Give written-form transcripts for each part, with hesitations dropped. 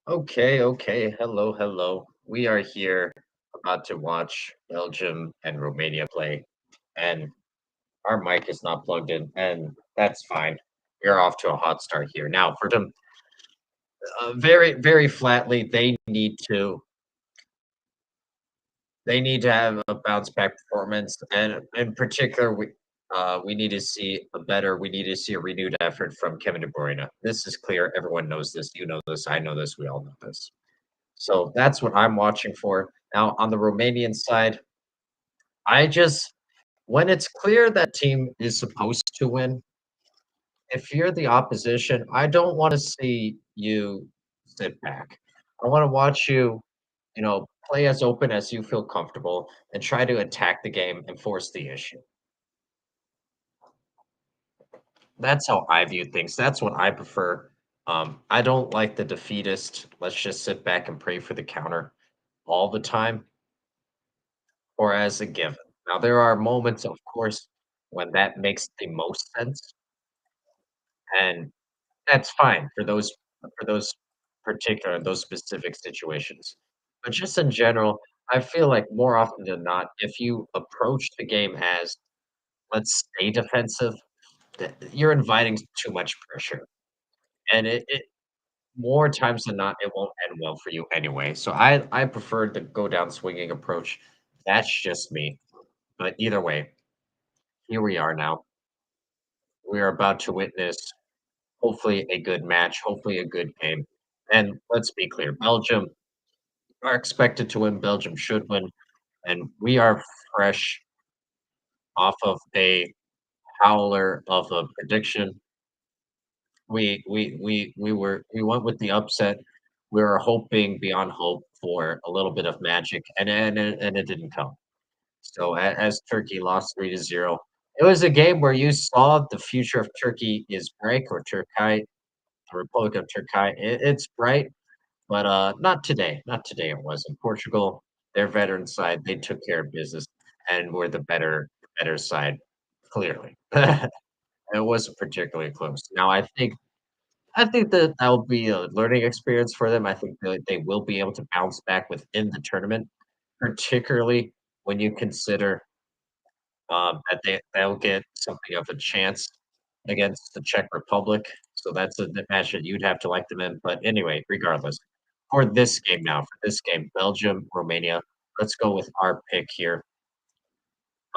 Okay, okay. Hello, hello. We are here about to watch Belgium and Romania play, and our mic is not plugged in, and that's fine. We're off to a hot start here. Now, for them, very, very flatly, they need to have a bounce back performance, and in particular, we need to see we need to see a renewed effort from Kevin de Bruyne. This is clear. Everyone knows this. You know this. I know this. We all know this. So that's what I'm watching for. Now, on the Romanian side, I just when it's clear that team is supposed to win, if you're the opposition, I don't want to see you sit back. I want to watch you, play as open as you feel comfortable and try to attack the game and force the issue. That's how I view things. That's what I prefer. I don't like the defeatist. Let's just sit back and pray for the counter all the time or as a given. Now, there are moments, of course, when that makes the most sense, and that's fine for those those specific situations. But just in general, I feel like more often than not, if you approach the game as let's stay defensive, you're inviting too much pressure, and it more times than not it won't end well for you anyway. So I prefer the go down swinging approach. That's just me. But either way, here we are now. We are about to witness hopefully a good match, hopefully a good game. And let's be clear, Belgium are expected to win. Belgium should win, and we are fresh off of a howler of a prediction. We went with the upset. We were hoping beyond hope for a little bit of magic, and it didn't come. So as Turkey lost 3-0, it was a game where you saw the future of Turkey is bright, or Turkey, the Republic of Turkey. It's bright, but not today. Not today. It wasn't. Portugal, their veteran side, they took care of business and were the better side, clearly. It wasn't particularly close. Now, I think that will be a learning experience for them. I think that they will be able to bounce back within the tournament, particularly when you consider that they'll get something of a chance against the Czech Republic. So that's a match that you'd have to like them in. But anyway, regardless, for this game, Belgium, Romania. Let's go with our pick here.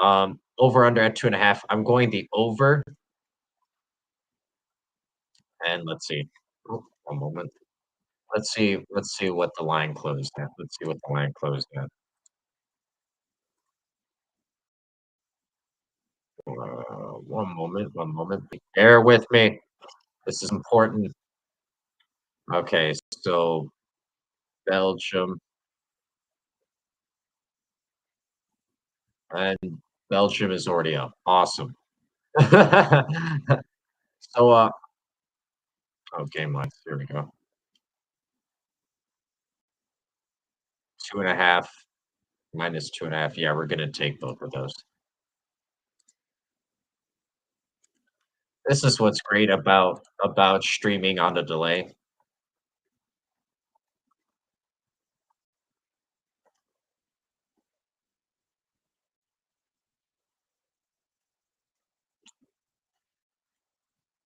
Over under at 2.5. I'm going the over, and let's see. Oh, one moment. Let's see what the line closed at. Let's see what the line closed at. 1 moment. Bear with me. This is important. Okay, so Belgium and Belgium is already up. Awesome. So, oh, game lines. Here we go. 2.5 minus 2.5. Yeah, we're gonna take both of those. This is what's great about streaming on the delay.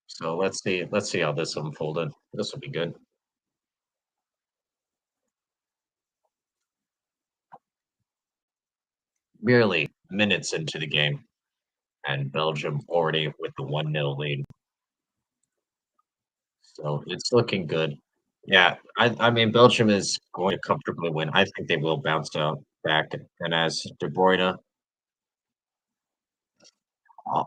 So let's see how this unfolded. This will be good. Merely minutes into the game, and Belgium already with the 1-0 lead. So it's looking good. Yeah, I mean Belgium is going to comfortably win. I think they will bounce out back, and as De Bruyne,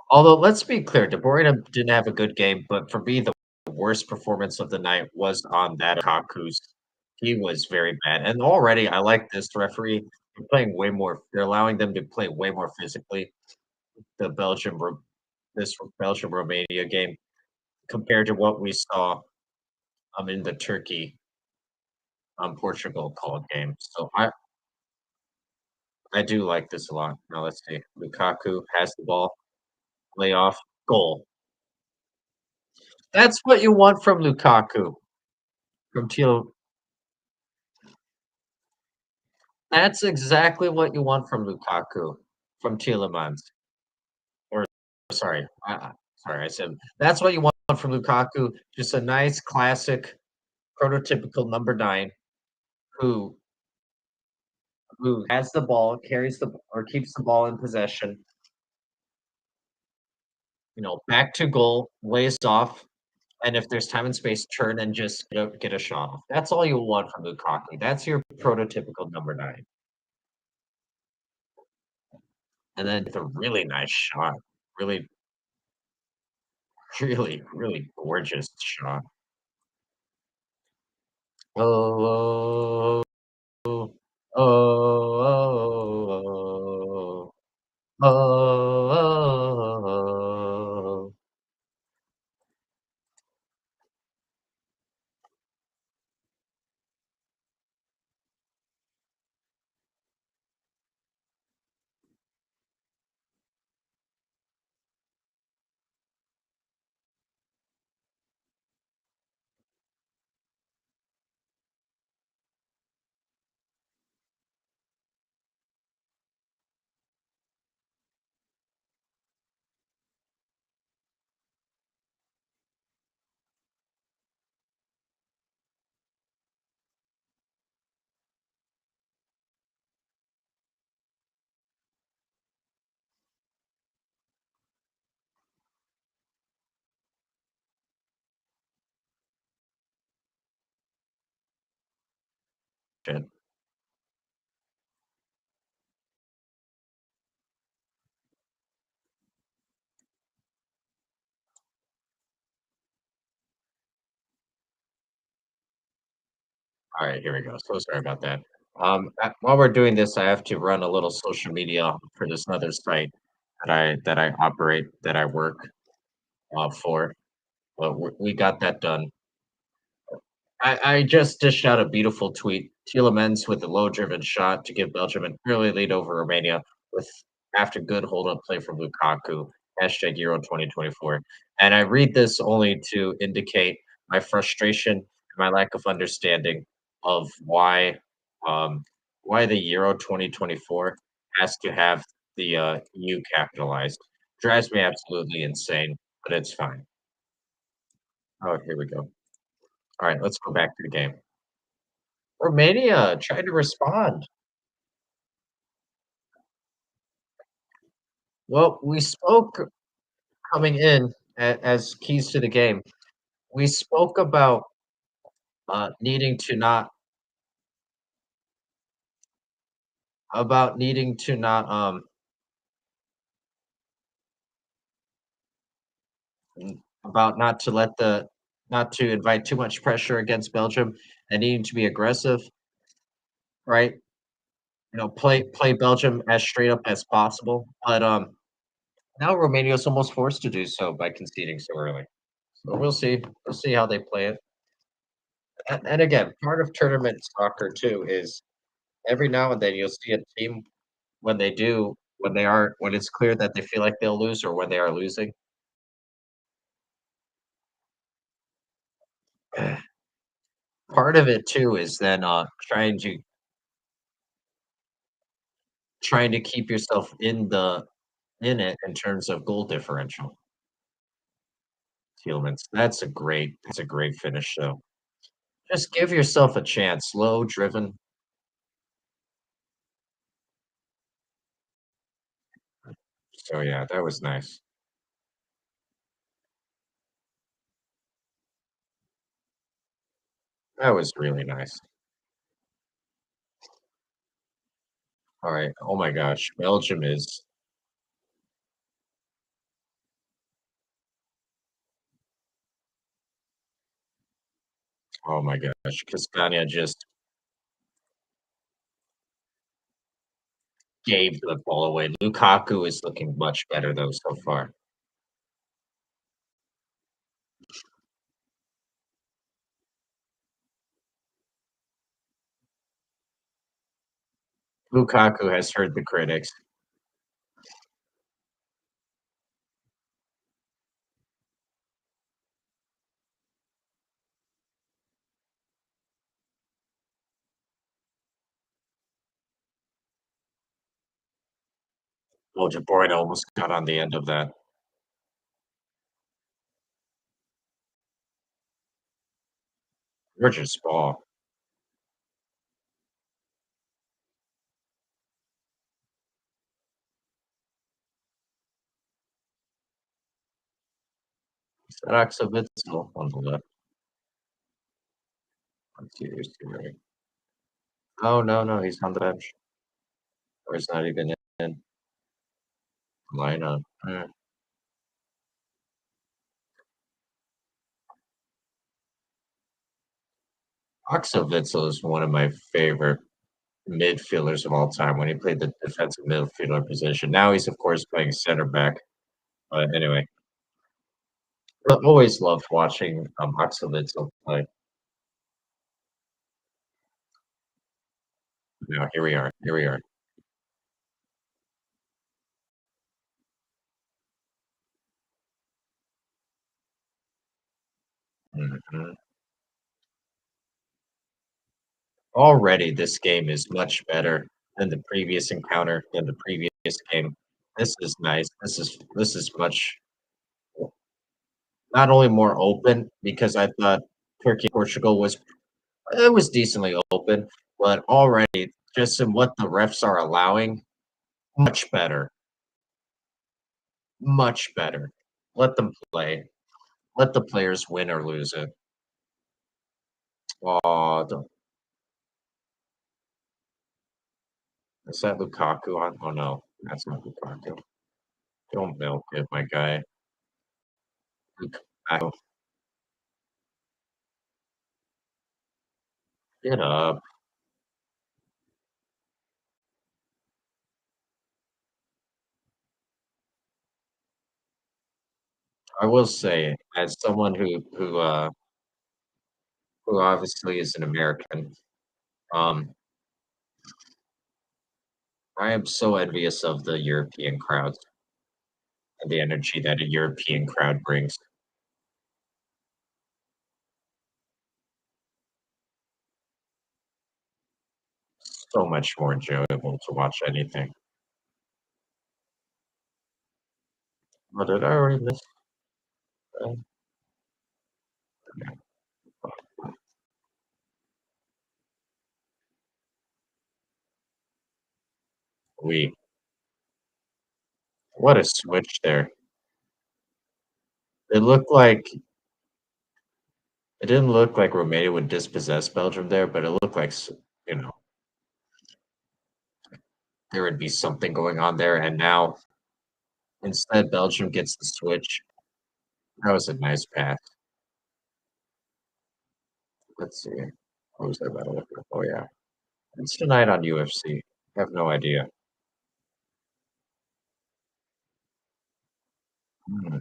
although let's be clear, De Bruyne didn't have a good game, but for me, the worst performance of the night was on that Kaku's. He was very bad, and already I like this referee. They're playing way more. They're allowing them to play way more physically. The this Belgium Romania game compared to what we saw in the Turkey Portugal called game. So I do like this a lot. Now let's see. Lukaku has the ball, lay off, goal. That's what you want from Lukaku. From Teal. That's exactly what you want from Lukaku, from Tielemans, or sorry, sorry, I said that's what you want from Lukaku, just a nice classic prototypical number 9 who who has the ball, carries the or keeps the ball in possession, back to goal, lays off, and if there's time and space, turn and just get a shot off. That's all you want from Lukaku. That's your prototypical number 9. And then the really nice shot, really, really, really gorgeous shot. Oh, oh, oh, oh, shit. All right, here we go. So sorry about that. While we're doing this, I have to run a little social media for this other site that I operate, that I work for. But we got that done. I just dished out a beautiful tweet. Tielemans with a low-driven shot to give Belgium an early lead over Romania with after good hold-up play from Lukaku. Hashtag Euro 2024. And I read this only to indicate my frustration and my lack of understanding of why the Euro 2024 has to have the U capitalized. Drives me absolutely insane, but it's fine. Oh, here we go. All right, let's go back to the game. Romania tried to respond. Well, we spoke coming in as keys to the game. We spoke needing to not needing to not about not to let the not to invite too much pressure against Belgium and needing to be aggressive, right? Play Belgium as straight up as possible. But now Romania is almost forced to do so by conceding so early. So we'll see. We'll see how they play it. And again, part of tournament soccer too is every now and then you'll see a team when it's clear that they feel like they'll lose or when they are losing. Part of it too is then trying to keep yourself in it in terms of goal differential. Tielemans, that's a great finish though. Just give yourself a chance. Slow driven. So yeah, that was nice. That was really nice. All right. Oh my gosh, Belgium is. Oh my gosh, Castagna just gave the ball away. Lukaku is looking much better though so far. Lukaku has heard the critics. Oh, De Bruyne almost got on the end of that. Gorgeous ball. Raksa Witsel on the left. Let's see who's doing. Oh, no, no, he's on the bench. Or he's not even in lineup. Raksa Witsel is one of my favorite midfielders of all time when he played the defensive midfielder position. Now he's, of course, playing center back. But anyway, I always loved watching Raksa Witsel play. Now, here we are. Here we are. Mhm. Already, this game is much better than the previous encounter, than the previous game. This is nice. This is much not only more open because I thought Turkey Portugal was it was decently open, but already just in what the refs are allowing, much better, much better. Let them play. Let the players win or lose it. Oh, is that Lukaku on? Oh no, that's not Lukaku. Don't milk it, my guy. Lukaku, get up. I will say, as someone who obviously is an American, um, I am so envious of the European crowds and the energy that a European crowd brings. So much more enjoyable to watch anything. Oh, did I already miss that? We what a switch there. It looked like it didn't look like Romania would dispossess Belgium there, but it looked like you know there would be something going on there, and now instead Belgium gets the switch. That was a nice pass. Let's see. What was that battle? Oh yeah, it's tonight on UFC. I have no idea. Hmm.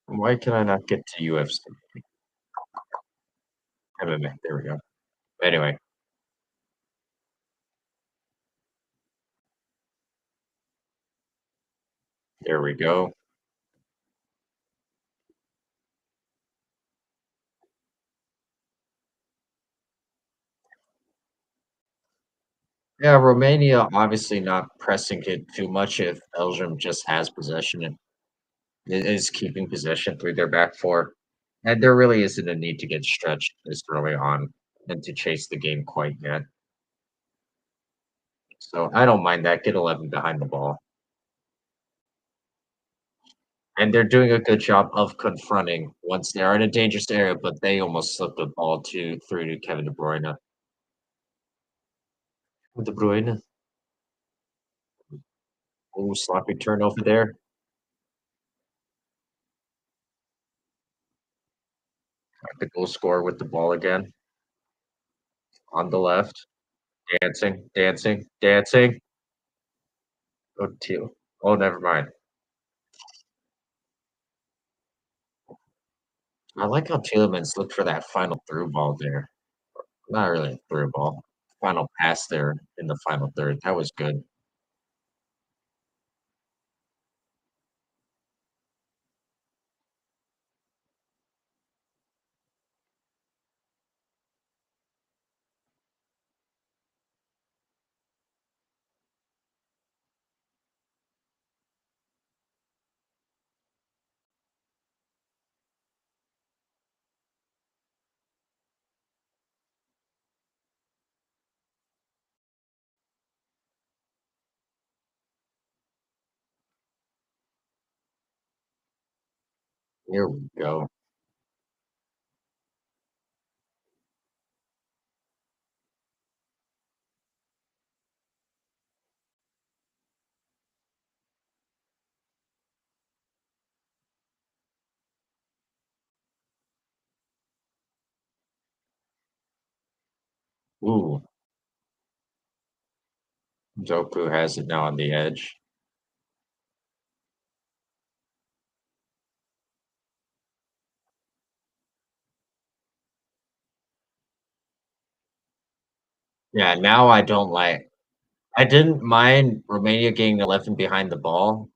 Why can I not get to UFC? MMA. There we go. Anyway, there we go. Yeah, Romania obviously not pressing it too much if Belgium just has possession and is keeping possession through their back four. And there really isn't a need to get stretched this early on and to chase the game quite yet. So I don't mind that. Get 11 behind the ball. And they're doing a good job of confronting once they are in a dangerous area, but they almost slipped the ball to through to Kevin de Bruyne. De Bruyne. Oh, sloppy turnover there. Got the goal scorer with the ball again on the left. Dancing, dancing, dancing. Oh, teal. Oh, never mind. I like how Tielemans looked for that final through ball there. Not really a through ball. Final pass there in the final third. That was good. Here we go. Ooh, Doku has it now on the edge. Yeah, now I didn't mind Romania getting 11 behind the ball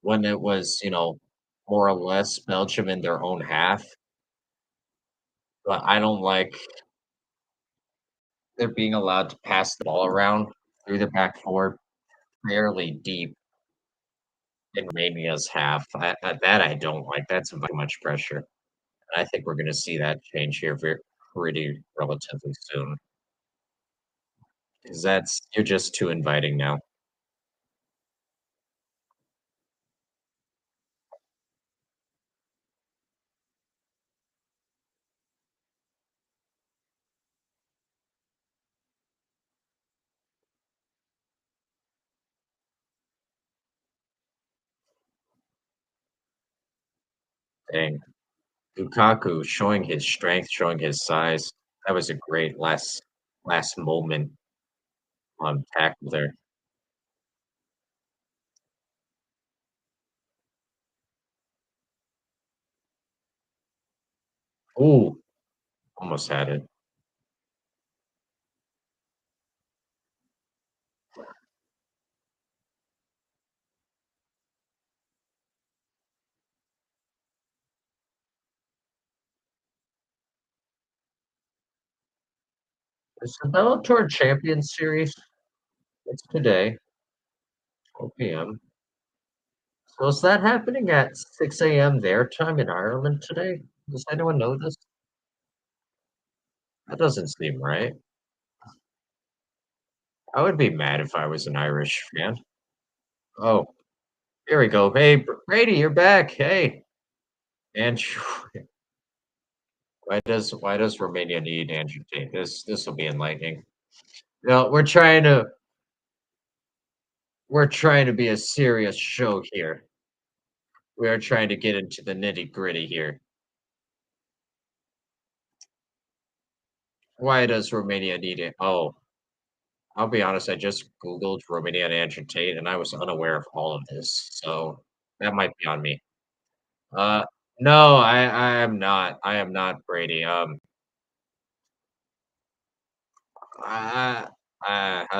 when it was, more or less Belgium in their own half, but I don't like they're being allowed to pass the ball around through the back four fairly deep in Romania's half. That I don't like. That's too much pressure. And I think we're going to see that change here pretty relatively soon because that's you're just too inviting now. Dang. Lukaku showing his strength, showing his size. That was a great last moment tackle there. Ooh, almost had it. It's the Bellator Champions Series. It's today, 4 p.m. So is that happening at 6 a.m. their time in Ireland today? Does anyone know this? That doesn't seem right. I would be mad if I was an Irish fan. Oh, here we go. Hey, Brady, you're back. Hey, and why does Romania need Andrew Tate? This will be enlightening. No, we're trying to be a serious show here. We are trying to get into the nitty gritty here. Why does Romania need it? Oh, I'll be honest. I just Googled Romania and Andrew Tate, and I was unaware of all of this. So that might be on me. Uh, no, I am not. I am not Brady. How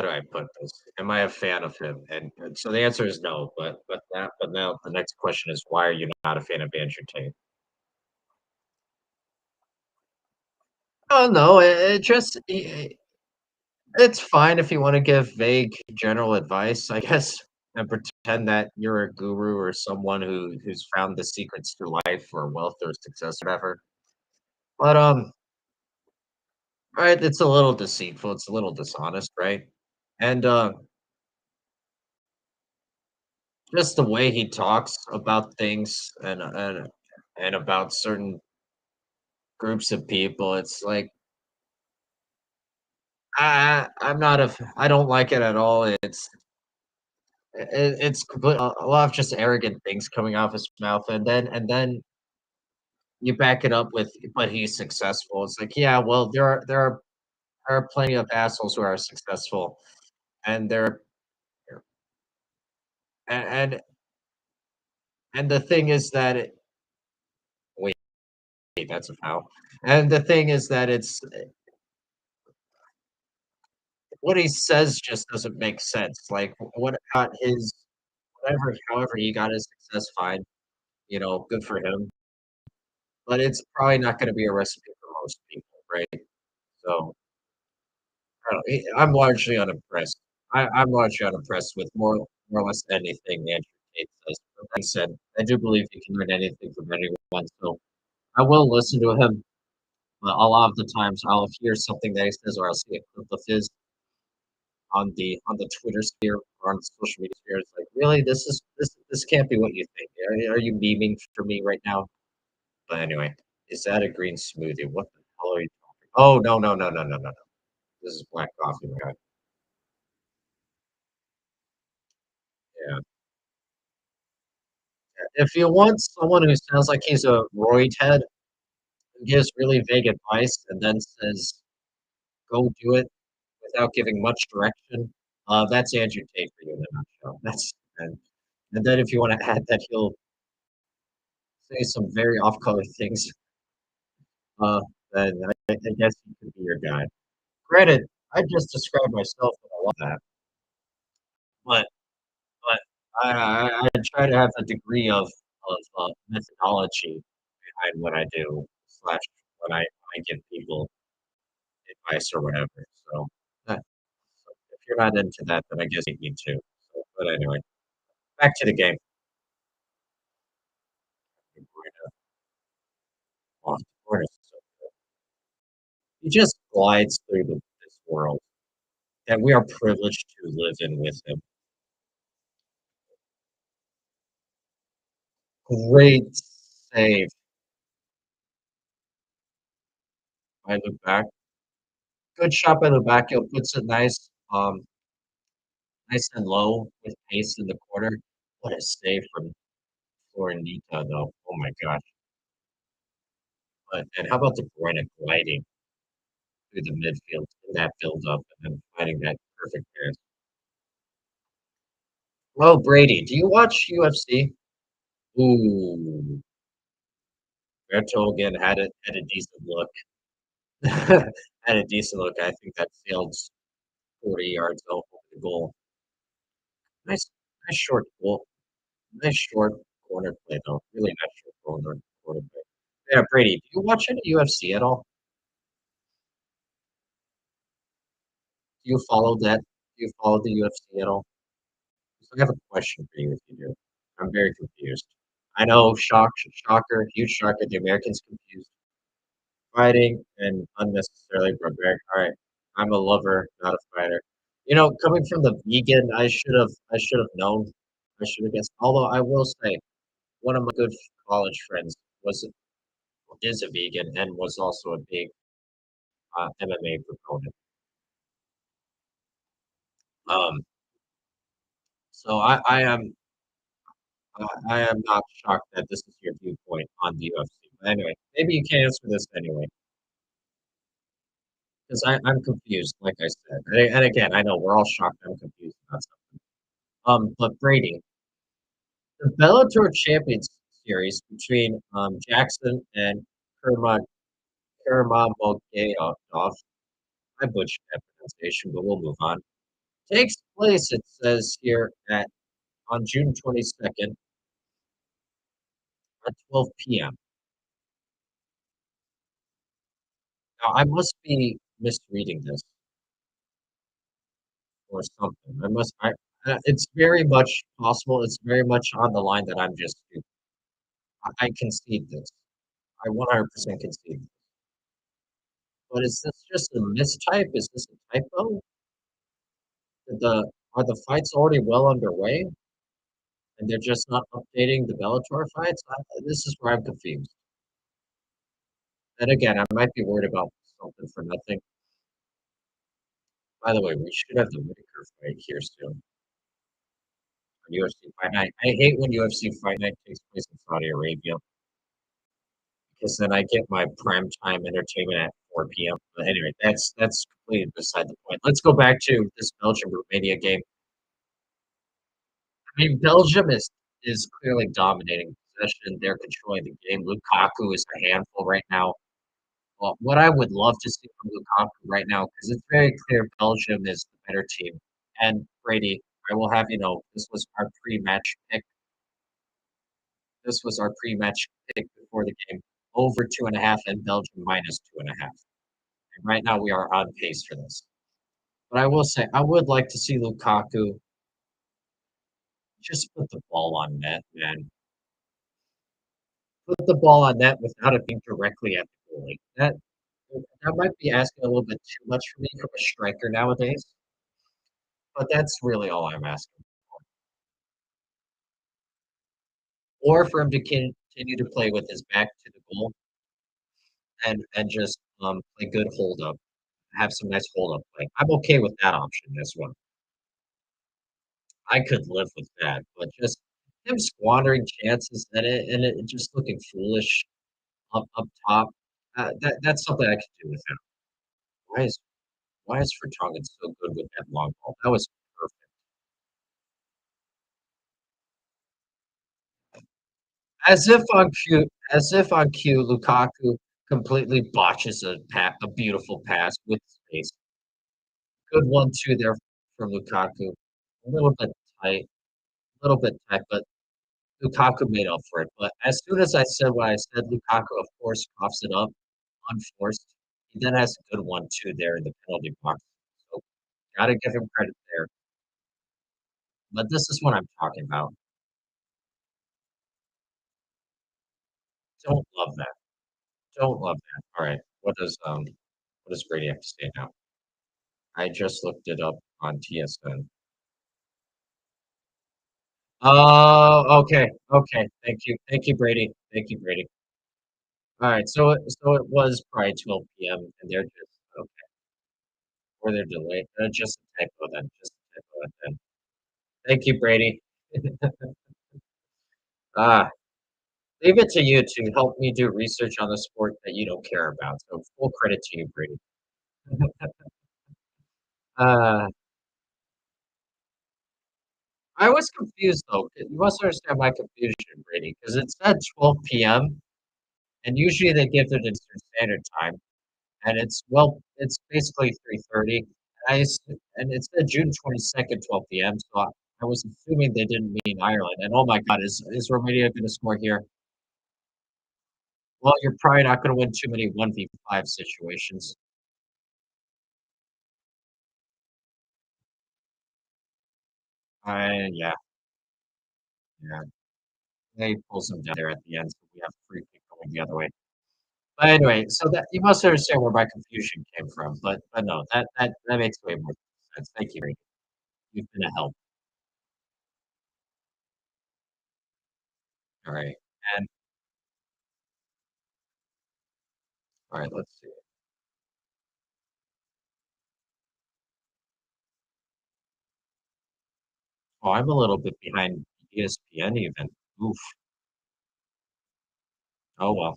do I put this? Am I a fan of him? And so the answer is no. But now the next question is why are you not a fan of Andrew Tate? Oh no, it just it's fine if you want to give vague general advice, I guess, and pretend that you're a guru or someone who's found the secrets to life or wealth or success, whatever. But right, it's a little deceitful. It's a little dishonest, right? And just the way he talks about things and about certain groups of people, it's like I'm not I don't like it at all. It's a lot of just arrogant things coming off his mouth, and then you back it up with, but he's successful. It's like, yeah, well, there are plenty of assholes who are successful, and there and and the thing is that wait, that's a foul. And the thing is that it's what he says just doesn't make sense. Like what got his whatever, however he got his success, fine, good for him. But it's probably not going to be a recipe for most people, right? So I don't I'm largely unimpressed. I'm largely unimpressed with more or less anything Andrew Tate says. But that said, I do believe you can learn anything from anyone, so I will listen to him, but a lot of the times I'll hear something that he says or I'll see a clip of his on the Twitter sphere or on the social media sphere. It's like, really, this can't be what you think. Are you memeing for me right now? But anyway, is that a green smoothie? What the hell are you talking? Oh, no, no, no, no, no, no, no. This is black coffee, my guy. Yeah. If you want someone who sounds like he's a roid head, who gives really vague advice and then says, "Go do it," without giving much direction, that's Andrew Tate for you in a nutshell. And then if you wanna add that he'll say some very off-color things, uh, then I guess he could be your guy. Granted, I just described myself, and I love that, but but I try to have a degree of methodology behind what I do, slash when I give people advice or whatever, so, uh, so if you're not into that, then I guess you need to. So, but anyway, back to the game. De Bruyne, oh, De Bruyne is so good. He just glides through this world that we are privileged to live in with him. Great save by Lukaku. Good shot by Lubacchio, puts it nice and low with pace in the corner. What a save from Florenita, though. Oh my gosh. But and how about De Bruyne gliding through the midfield in that build up and then finding that perfect pass. Well, Brady, do you watch UFC? Ooh, Berto again had a decent look. Had a decent look. I think that sailed 40 yards over the goal. Nice, nice short goal. Nice short corner play, though. Really nice short corner play. Yeah, Brady, do you watch any UFC at all? Do you follow that? Do you follow the UFC at all? So I have a question for you if you do. I'm very confused. I know, shocker, huge shocker. The Americans confused fighting and unnecessarily barbaric. All right, I'm a lover, not a fighter. You know, coming from the vegan, I should have known. I should have guessed. Although I will say, one of my good college friends is a vegan and was also a big MMA proponent. Um, so I am not shocked that this is your viewpoint on the UFC. But anyway, maybe you can answer this anyway, because I'm confused, like I said. And again, I know we're all shocked. I'm confused about something. But Brady, the Bellator Champions Series between Jackson and Kurma Kurmamogayov, I butchered that pronunciation, but we'll move on. Takes place, it says here, at on June 22nd at 12 p.m. Now, I must be misreading this or something. It's very much possible. It's very much on the line that I'm just stupid. I concede this. I 100% concede this. But is this just a mistype? Is this a typo? Are the fights already well underway and they're just not updating the Bellator fights? This is where I'm confused. And again, I might be worried about something for nothing. By the way, we should have the Whitaker fight here soon on UFC Fight Night. I hate when UFC Fight Night takes place in Saudi Arabia because then I get my prime time entertainment at 4 p.m. But anyway, that's completely beside the point. Let's go back to this Belgium Romania game. I mean, Belgium is clearly dominating possession. They're controlling the game. Lukaku is a handful right now. Well, what I would love to see from Lukaku right now, because it's very clear Belgium is the better team. And Brady, I will have you know, this was our pre-match pick. This was our pre-match pick before the game. Over 2.5 and Belgium minus 2.5. And right now we are on pace for this. But I will say, I would like to see Lukaku just put the ball on net, man. Put the ball on net without it being directly at the goalie. That might be asking a little bit too much for me from a striker nowadays, but that's really all I'm asking. Or for him to continue to play with his back to the goal and just, play good hold up, have some nice hold up play. I'm okay with that option as well. I could live with that, but just him squandering chances and it just looking foolish up top, that's something I could do without. Why is why is Vertonghen so good with that long ball? That was perfect. As if on cue, Lukaku completely botches a beautiful pass with space. Good 1-2 there from Lukaku. A little bit tight, a little bit tight, but Lukaku made up for it. But as soon as I said what I said, Lukaku, of course, coughs it up, unforced. He then has a good 1-2 there in the penalty box. So gotta give him credit there. But this is what I'm talking about. Don't love that. Don't love that. All right. What does Brady have to say now? I just looked it up on TSN. Oh, okay, okay. Thank you, Brady. Thank you, Brady. All right, so it was probably 12 p.m. and they're just okay, or they're delayed. Just a typo then. Just a typo then. Thank you, Brady. Ah, leave it to you to help me do research on the sport that you don't care about. So full credit to you, Brady. Uh, I was confused though. You must understand my confusion, Brady, because it said 12 p.m. and usually they give it Eastern Standard Time. And it's basically 3:30. And it said June 22nd, 12 p.m. So I was assuming they didn't mean Ireland. And oh my God, is Romania going to score here? Well, you're probably not going to win too many 1v5 situations. Yeah, yeah. They pulls them down there at the end, so we have free kick going the other way. But anyway, so that you must understand where my confusion came from. But no, that makes way more sense. Thank you, Brady. You've been a help. All right, and all right, let's see. Oh, I'm a little bit behind ESPN even. Oof. Oh, well.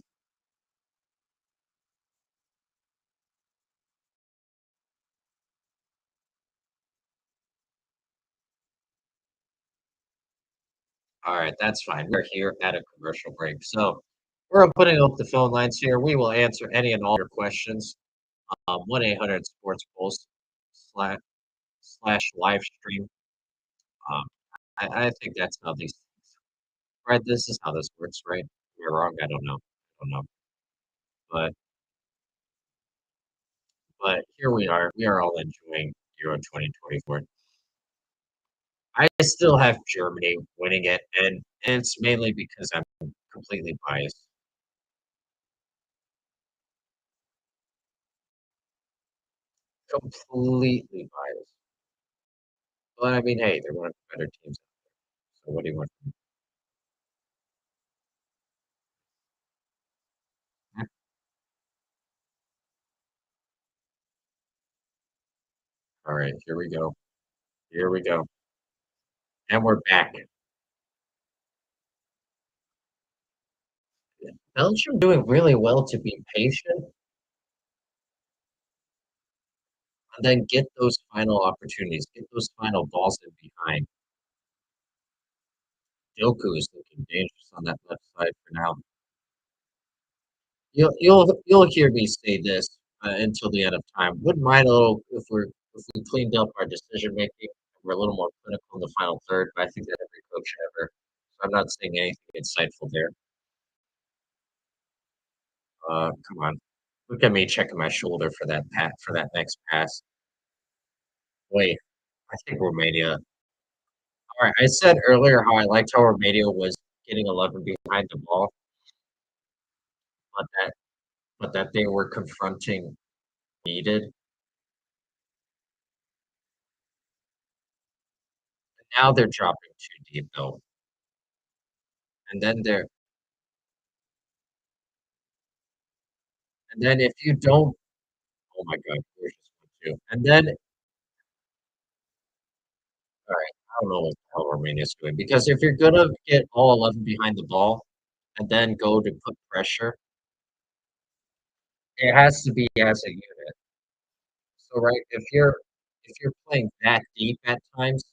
All right, that's fine. We're here at a commercial break. So we're putting up the phone lines here. We will answer any and all your questions. 1-800 Sports Pulse slash, slash live stream. Um, I think that's how these, right? This is how this works, right? If we're wrong. I don't know. I don't know. But but here we are. We are all enjoying Euro 2024. I still have Germany winning it, and it's mainly because I'm completely biased. Completely biased. But I mean, hey, they're one of the better teams. So what do you want? All right, here we go. Here we go. And we're back. Belgium doing really well to be patient and then get those final opportunities, get those final balls in behind. Doku is looking dangerous on that left side for now. You'll hear me say this until the end of time. Wouldn't mind a little if we cleaned up our decision making. We're a little more clinical in the final third, but I think that every coach ever. So I'm not saying anything insightful there. Come on, look at me checking my shoulder for that for that next pass. Wait, I think Romania. All right, I said earlier how I liked how Romania was getting 11 behind the ball, but that they were confronting needed. Now they're dropping too deep though, and then they're And then if you don't oh my god, yours just went too. And then alright, I don't know what the hell Romania's doing, because if you're gonna get all 11 behind the ball and then go to put pressure, it has to be as a unit. So, right, if you're playing that deep at times,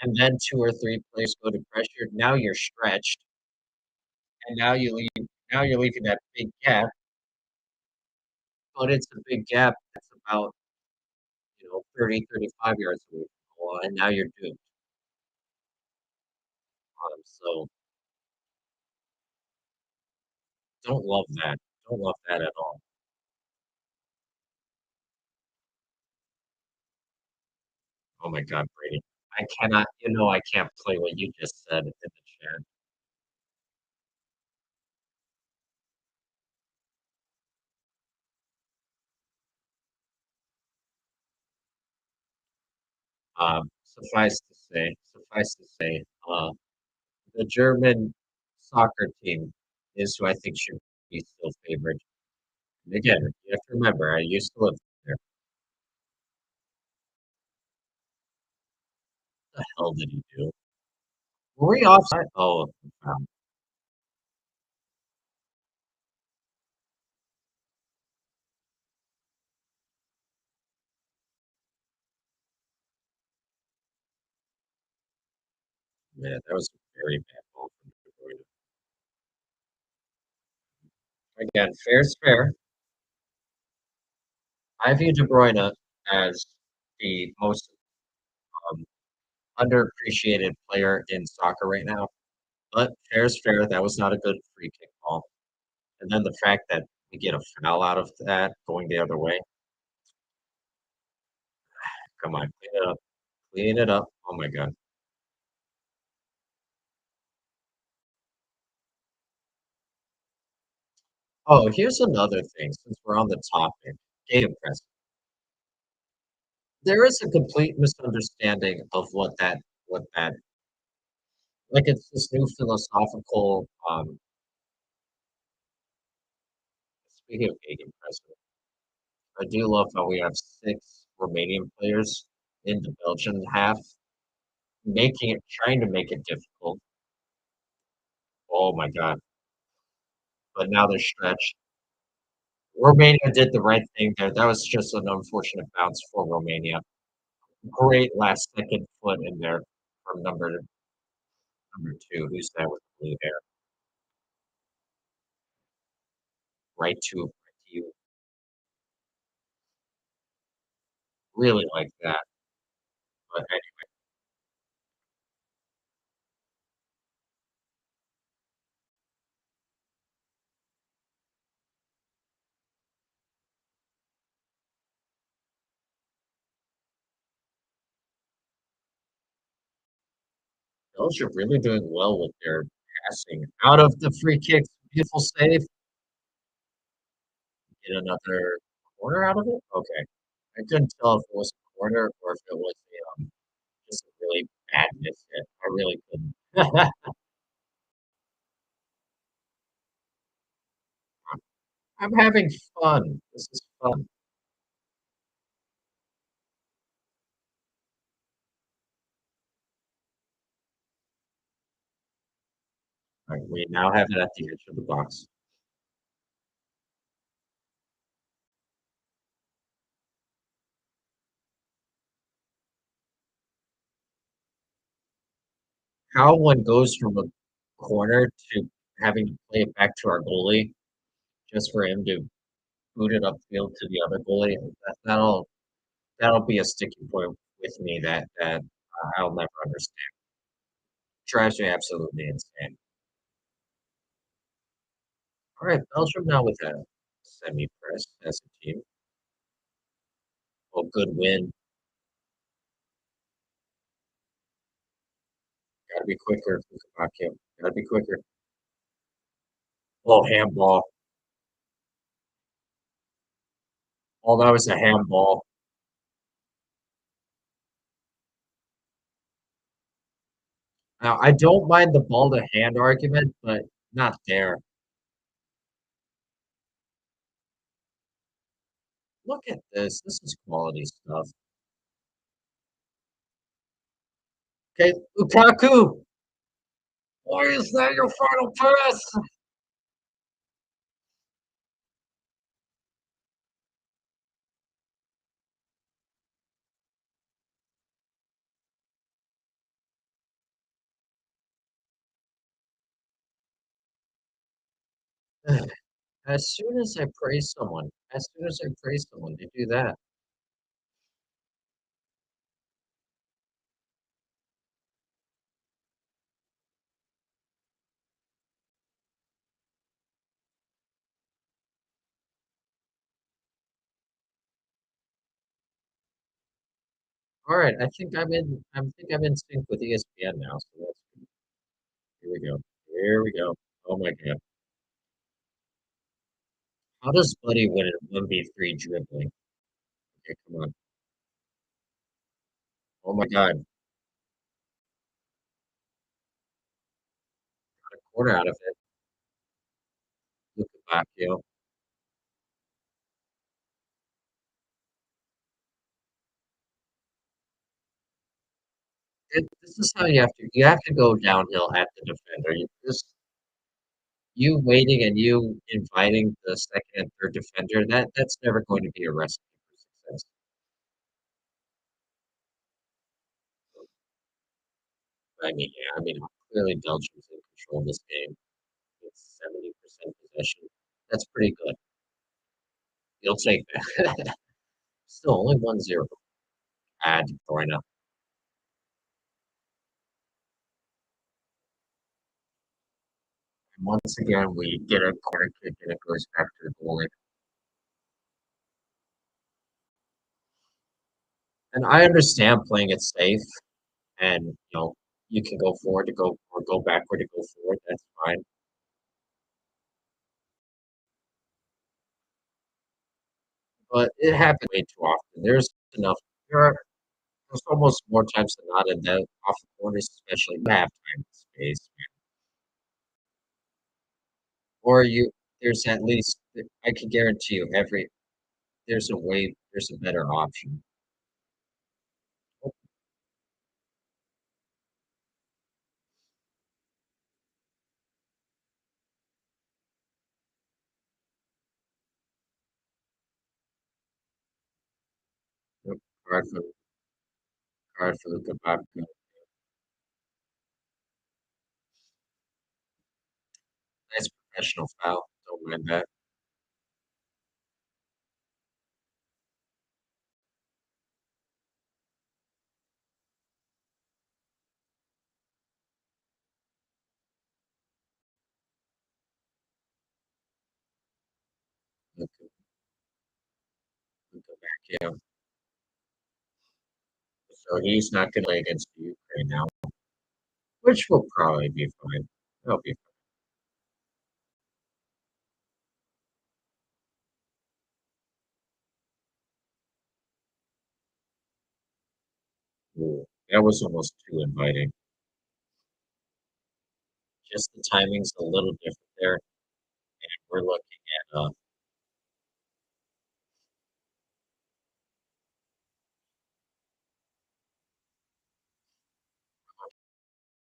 and then 2 or 3 players go to pressure, now you're stretched, and now you're leaving that big gap, but it's a big gap that's about, 30, 35 yards away from the goal, and now you're doomed. So don't love that. Don't love that at all. Oh my god, Brady. I cannot I can't play what you just said in the chat. Suffice to say, the German soccer team is who I think should be still favored. And again, you have to remember, I used to live there. What the hell did he do? Were we offside? Oh, wow. Man, that was a very bad ball from De Bruyne. Again, fair's fair. I view De Bruyne as the most um, underappreciated player in soccer right now. But fair's fair. That was not a good free kick ball. And then the fact that we get a foul out of that going the other way. Come on, clean it up. Clean it up. Oh my god. Oh, here's another thing since we're on the topic. Gegenpress. There is a complete misunderstanding of what that like it's this new philosophical speaking of gegenpress, I do love how we have 6 Romanian players in the Belgian half, trying to make it difficult. Oh my god. But now they're stretched. Romania did the right thing there. That was just an unfortunate bounce for Romania. Great last second foot in there from number 2. Who's that with blue hair? Right to you. Really like that. But Belgium really doing well with their passing. Out of the free kicks, beautiful save. Get another corner out of it? Okay. I couldn't tell if it was a corner or if it was just a really bad miss hit. I really couldn't. I'm having fun. This is fun. All right, we now have it at the edge of the box. How one goes from a corner to having to play it back to our goalie just for him to boot it upfield to the other goalie, that'll be a sticking point with me that I'll never understand. Drives me absolutely insane. All right, Belgium now with a semi-press as a team. Well, good win. Gotta be quicker, Lukaku. Gotta be quicker. Oh, handball. Oh, that was a handball. Now, I don't mind the ball to hand argument, but not there. Look at this. This is quality stuff. Okay, Lukaku, why is that your final pass? As soon as I praise someone, as soon as I praise someone, they do that. All right, I think I'm in sync with ESPN now. So that's here we go. Here we go. Oh my God. How does Buddy win at 1v3 dribbling? Okay, come on. Oh my God. Got a quarter out of it. Look at that, this is how you have to go downhill at the defender. You waiting and you inviting the second and third defender, that's never going to be a recipe for success. Clearly Belgium's in control of this game. It's 70% possession. That's pretty good. You'll take that. Still only 1-0. De Bruyne. And once again, we get a corner kick and it goes back to the goalie. And I understand playing it safe, and you can go forward to go or go backward to go forward. That's fine. But it happens way too often. Enough. There are there's almost more times than not in that off the corners, especially you have time and space, or you. There's at least I can guarantee you there's a better option. Oh, yep, card for card for the Kabak. Nice professional foul. Don't mind that. Look, look back, yeah. So he's not going to play against the Ukraine now, which will probably be fine. It'll be fine. Ooh, that was almost too inviting. Just the timing's a little different there, and we're looking at a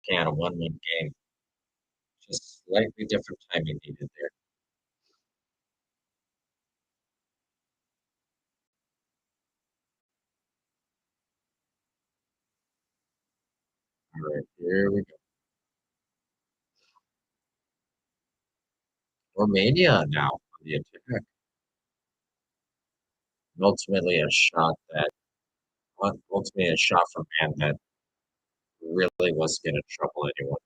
1-1 game. Just slightly different timing needed there. All right, here we go. Romania now on the attack. And ultimately a shot from man that really was going to trouble anyone.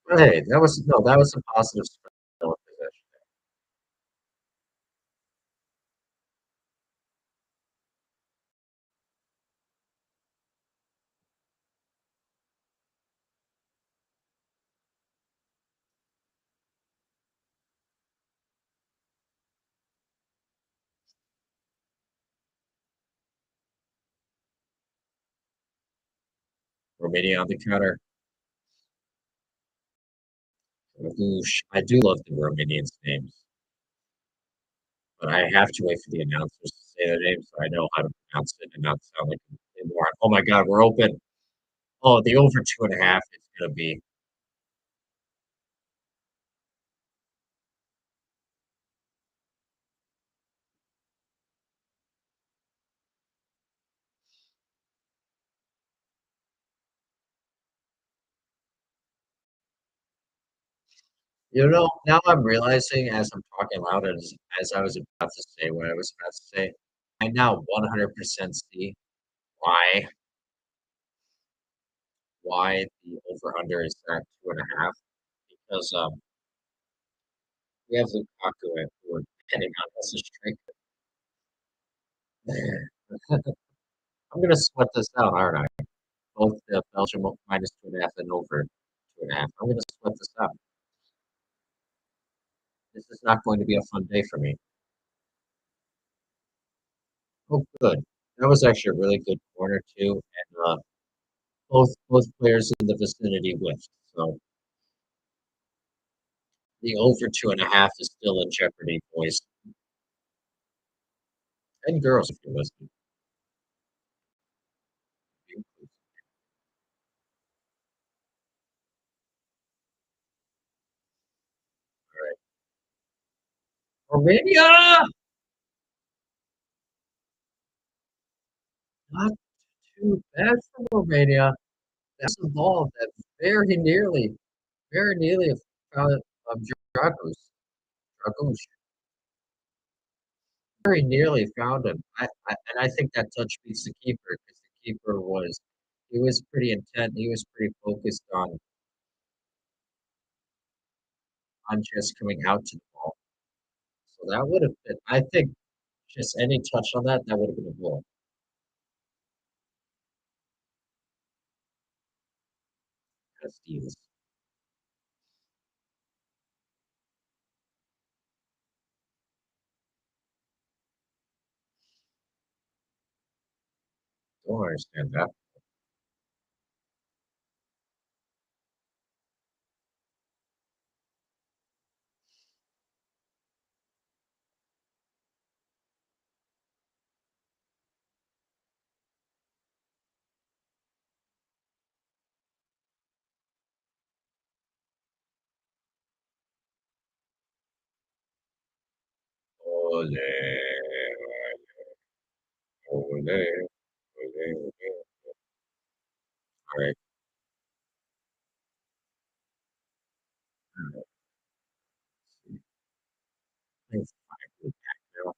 But hey, that was a positive spell of possession. Romania on the counter. Whoosh. I do love the Romanians' names, but I have to wait for the announcers to say their names so I know how to pronounce it and not sound like a moron. Oh my god, we're open. Oh, the over 2.5 is gonna be now I'm realizing as I'm talking loud as I was about to say what I was about to say, I now 100% see why the over under is at 2.5 because, we have Lukaku and we're betting on as a striker. I'm gonna sweat this out, aren't I? Both the Belgium minus 2.5 and over 2.5. I'm gonna sweat this out. This is not going to be a fun day for me. Oh, good. That was actually a really good corner too, and both players in the vicinity whiffed. So the over 2.5 is still in jeopardy, boys and girls, if you're listening. All right, Romania, not too bad for Romania. That's a ball that very nearly found Dragos. Dragos very nearly found him. And I think that touch beats the keeper because the keeper he was pretty intent. He was pretty focused on just coming out to the ball. So that would have been, I think, just any touch on that, that would have been a goal. That's Steve's. Don't understand that. Ole, ole, ole, ole. All right. Thanks. Now,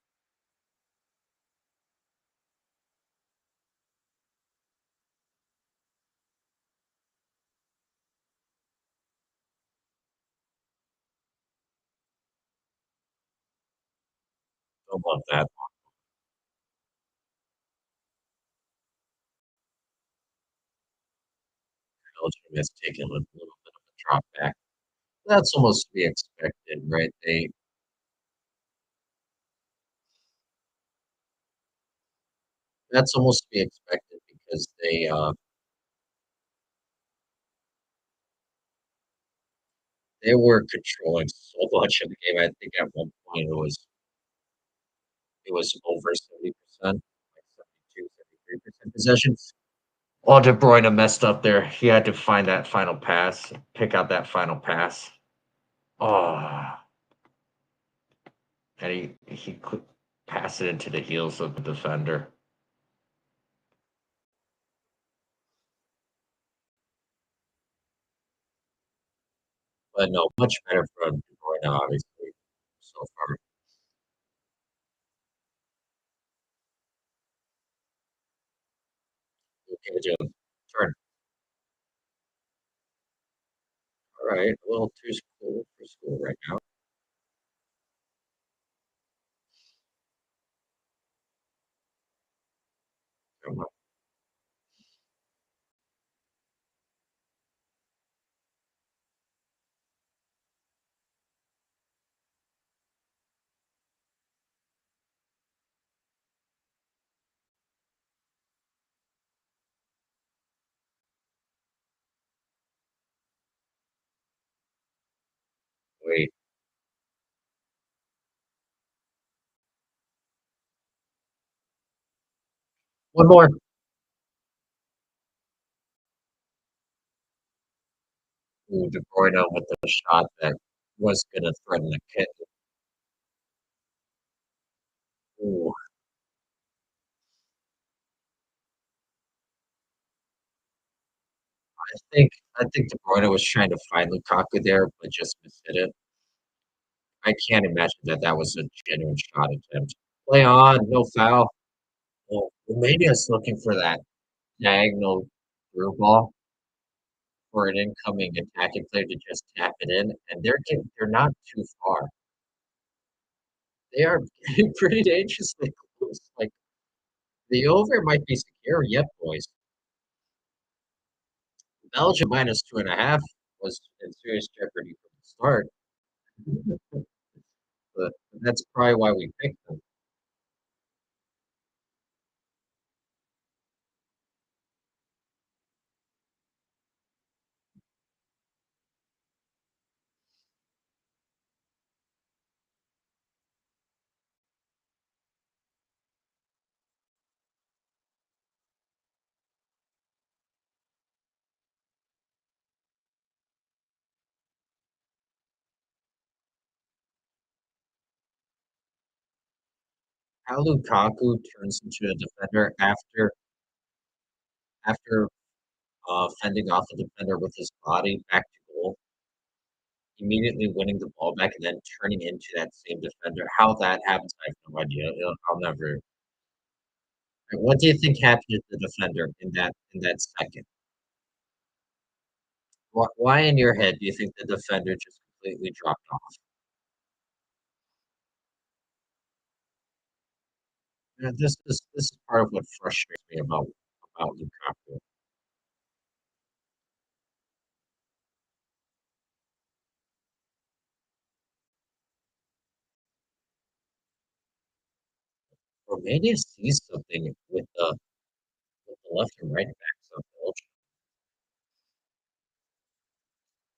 don't love that. Belgium has taken a little bit of a drop back. That's almost to be expected, right? That's almost to be expected because they were controlling so much of the game. I think at one point it was over 70%, like 72, 73% possession. Oh, De Bruyne messed up there. He had to find that final pass, pick out that final pass. Oh, and he could pass it into the heels of the defender. But no, much better from De Bruyne, obviously, so far. Okay, Joe, turn. All right, a little too cool for school right now. Come on. One more. Ooh, De Bruyne with the shot that was gonna threaten the kit. Ooh, I think De Bruyne was trying to find Lukaku there, but just missed it. I can't imagine that that was a genuine shot attempt. Play on, no foul. Well, Romania's looking for that diagonal through ball for an incoming attacking player to just tap it in, and they're not too far. They are getting pretty dangerously close. Like the over might be secure yet, boys. Belgium minus 2.5 was in serious jeopardy from the start, but that's probably why we picked them. How Lukaku turns into a defender after fending off the defender with his body back to goal, immediately winning the ball back and then turning into that same defender. How that happens, I have no idea. I'll never. Like, what do you think happened to the defender in that second? Why in your head do you think the defender just completely dropped off? This is part of what frustrates me about Lukaku. Romania sees something with the left and right backs of Belgium.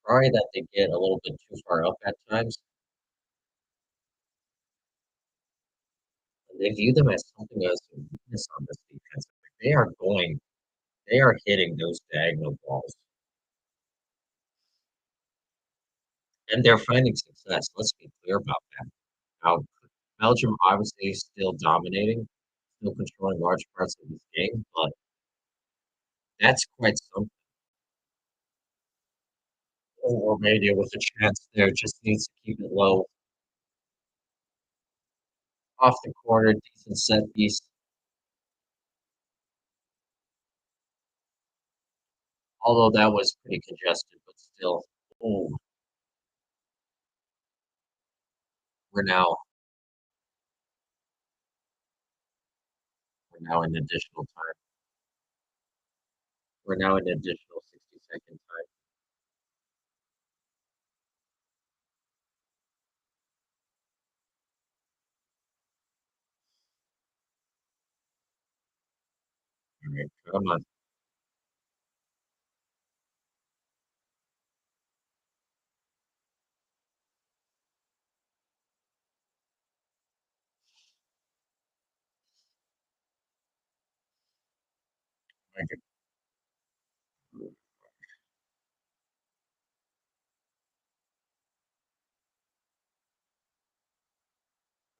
Sorry that they get a little bit too far up at times. And they view them as something as a weakness on this defense. They are hitting those diagonal balls, and they're finding success. Let's be clear about that. Now, Belgium obviously is still dominating, still controlling large parts of this game, but that's quite something. Or Romania with a chance there just needs to keep it low, off the corner, decent set piece. Although that was pretty congested, but still. Oh, we're now we're now in additional time. We're now in additional 60-second time. All right, come on.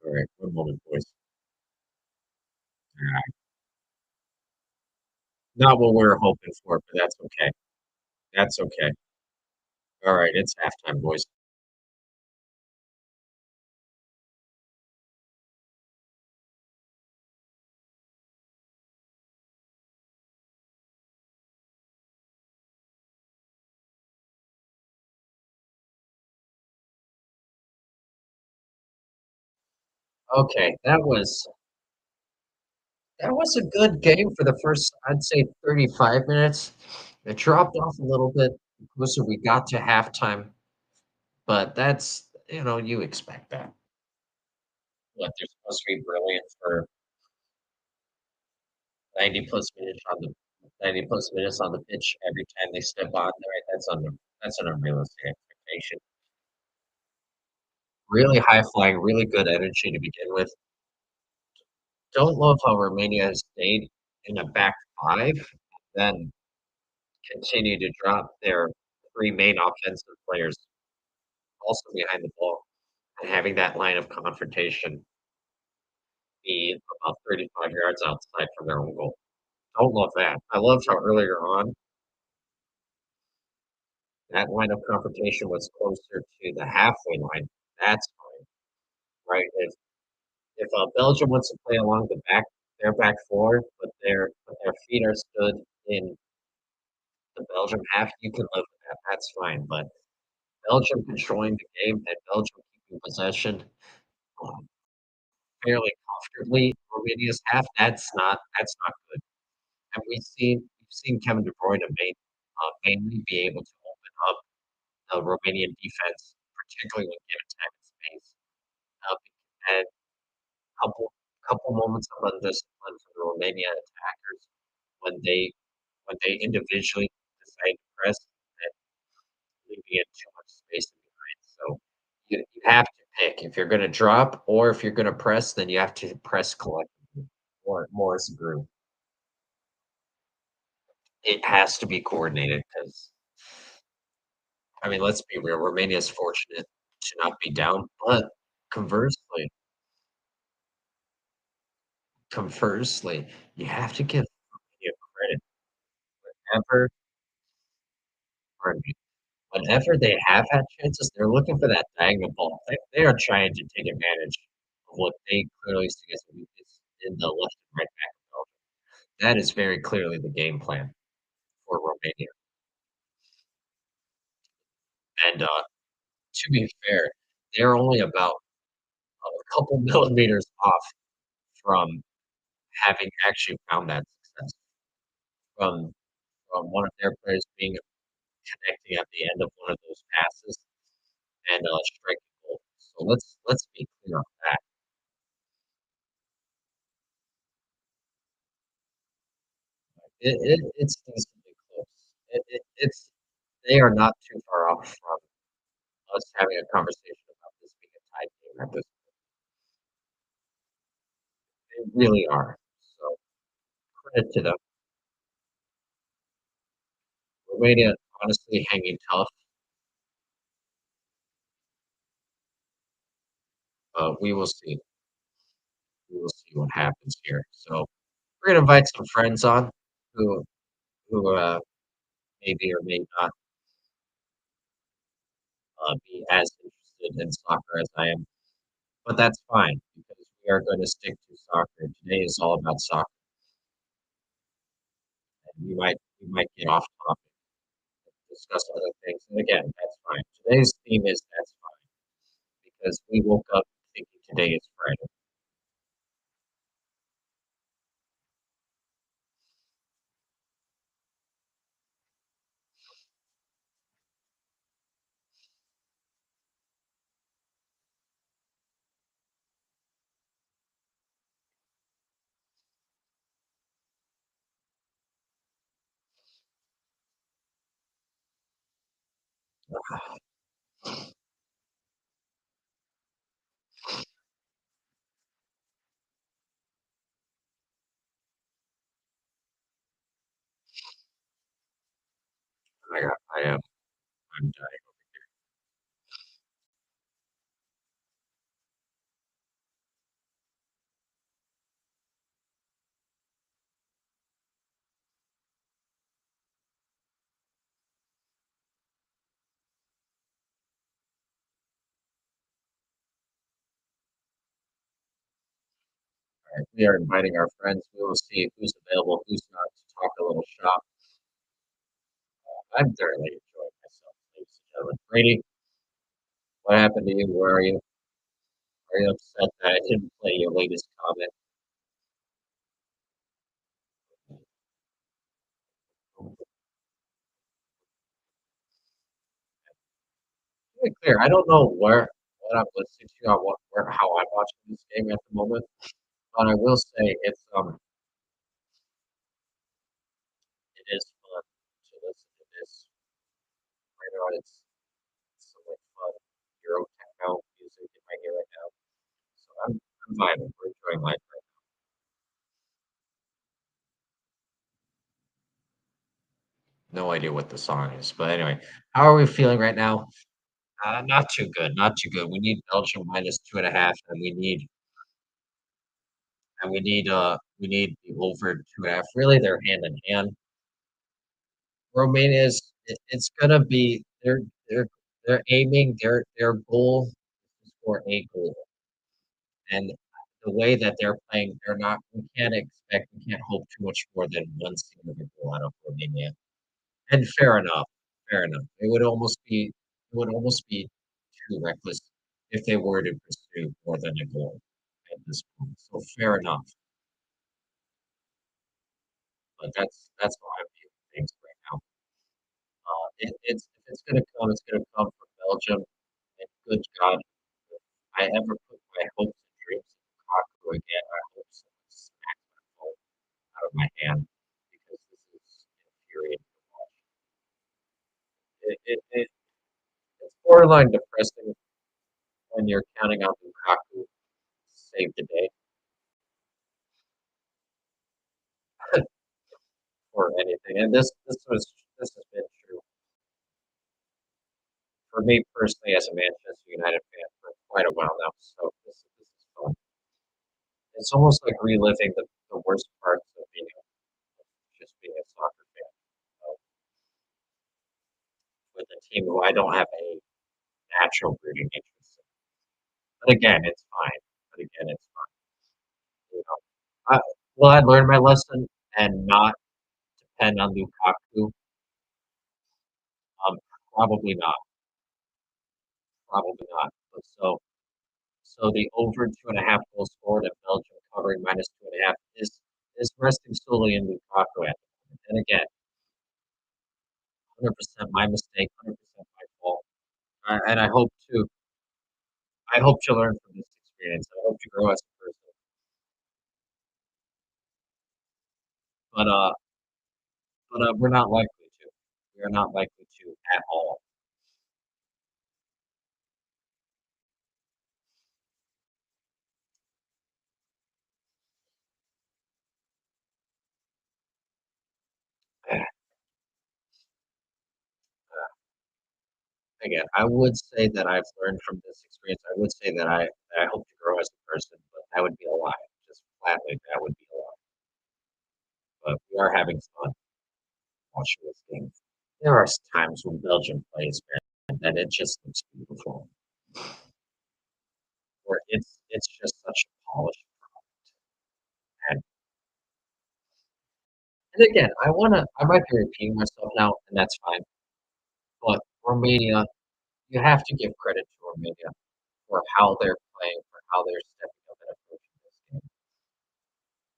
All right, one moment, boys. Yeah, not what we were hoping for, but that's okay. That's okay. All right, it's halftime, boys. Okay, that was a good game for the first, I'd say, 35 minutes. It dropped off a little bit the closer we got to halftime, but you expect that. What, they're supposed to be brilliant for 90 plus minutes on the 90 plus minutes on the pitch every time they step on there. That's an unrealistic expectation. Really high flying, really good energy to begin with. Don't love how Romania has stayed. in a back five, then continue to drop their 3 main offensive players also behind the ball, and having that line of confrontation be about 35 yards outside from their own goal. Don't love that. I loved how earlier on, that line of confrontation was closer to the halfway line. That's fine, right? If Belgium wants to play along their back four, but their feet are stood in the Belgium half, you can live with that. That's fine. But Belgium controlling the game and Belgium keeping possession um, fairly comfortably Romania's half, that's not good. And we've seen Kevin de Bruyne mainly be able to open up the Romanian defense, particularly when given time and space. Uh, and couple couple moments of undiscipline from the Romanian attackers when they when they individually decide to press and leaving it too much space in behind. So you have to pick if you're going to drop or if you're going to press, then you have to press collectively or more as a group. It has to be coordinated because I mean, let's be real. Romania is fortunate to not be down, but conversely, conversely, you have to give Romania credit whenever, pardon me, whenever they have had chances, they're looking for that diagonal ball. They are trying to take advantage of what they clearly see as a weakness in the left and right back of Belgium. That is very clearly the game plan for Romania. And to be fair, they're only about a couple millimeters off from having actually found that success from one of their players being connecting at the end of one of those passes and striking goal. So let's be clear on that. It's decently close. It's they are not too far off from us having a conversation about this being a tied game at this point. They really are. So credit to them. Romania honestly hanging tough. We will see. We will see what happens here. So we're gonna invite some friends on who who maybe or may not be as interested in soccer as I am, but that's fine because we are going to stick to soccer. Today is all about soccer, and we might get off topic, discuss other things, and again, that's fine. Today's theme is that's fine because we woke up thinking today is Friday. I am I'm dying. Right. We are inviting our friends. We will see who's available, who's not to talk a little shop. I'm thoroughly enjoying myself, ladies and gentlemen. Brady, what happened to you? Where are you? Are you upset that I didn't play your latest comment? To be clear, I don't know what I'm listening to on how I'm watching this game at the moment, but I will say it is fun to listen to this. Right now, it's some like fun Euro techno music in my ear right now. So I'm vibing. We're enjoying life right No idea what the song is, but anyway, how are we feeling right now? Not too good, not too good. We need Belgium minus 2.5, and we need the over 2.5. Really, they're hand in hand. It's gonna be they're aiming their goal is for a goal, and the way that they're playing, they're not. We can't hope too much more than one single goal out of Romania. And fair enough. It would almost be too reckless if they were to pursue more than a goal at this point. So fair enough, but that's how I view things right now. It's if it's gonna come from Belgium. And good God, if I ever put my hopes and dreams in Lukaku again, I hope someone smacks my phone out of my hand because this is infuriating to watch. It it's borderline depressing when you're counting on Lukaku to save the day or anything. And this has been true for me personally as a Manchester United fan for quite a while now. So this is fun. It's almost like reliving the worst parts of being just being a soccer fan with a team who I don't have a natural rooting interest in. But again, it's fine. But again, it's fine. You know, will I learn my lesson and not depend on Lukaku? Um, probably not. Probably not. But so the over 2.5 goals scored at Belgium covering minus 2.5 is resting solely in Lukaku at the moment. And again, 100% my mistake, 100% my fault. And I hope to learn from this experience. I hope to grow as a person. But we're not likely to. We are not likely to at all. Again, I would say that I've learned from this experience. I would say that I hope to grow as a person, but that would be a lie. Just flatly, that would be a lie. But we are having fun watching this game. There are times when Belgium plays, man, that it just looks beautiful. Where it's just such a polished and and again, I might be repeating myself now, and that's fine. But Romania, you have to give credit to Romania for how they're playing, for how they're stepping up and approaching this game.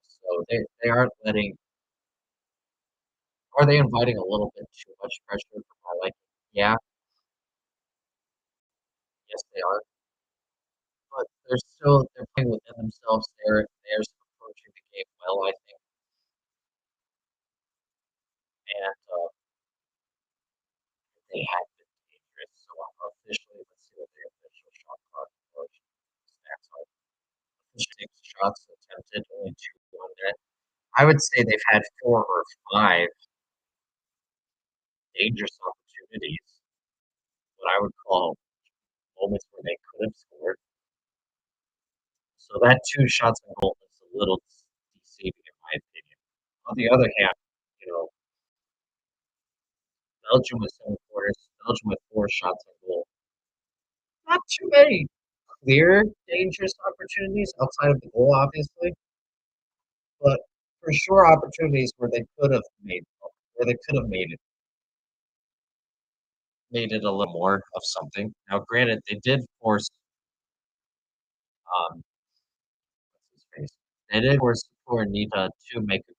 So they aren't letting. Are they inviting a little bit too much pressure for my liking? Yeah, yes, they are. But they're playing within themselves. They're approaching the game well, I think. And they have been dangerous. So officially, let's see what the official shot clock or stats are. Official 6 shots attempted, only two on net. I would say they've had 4 or 5 dangerous opportunities, what I would call moments where they could have scored. So that 2 shots on goal is a little deceiving in my opinion. On the other hand, you know, Belgium with 7 quarters, Belgium with 4 shots on goal. Not too many clear dangerous opportunities outside of the goal, obviously, but for sure opportunities where they could have made it a little more of something. Now, granted, they did force what's his face? They did force Nita to make 2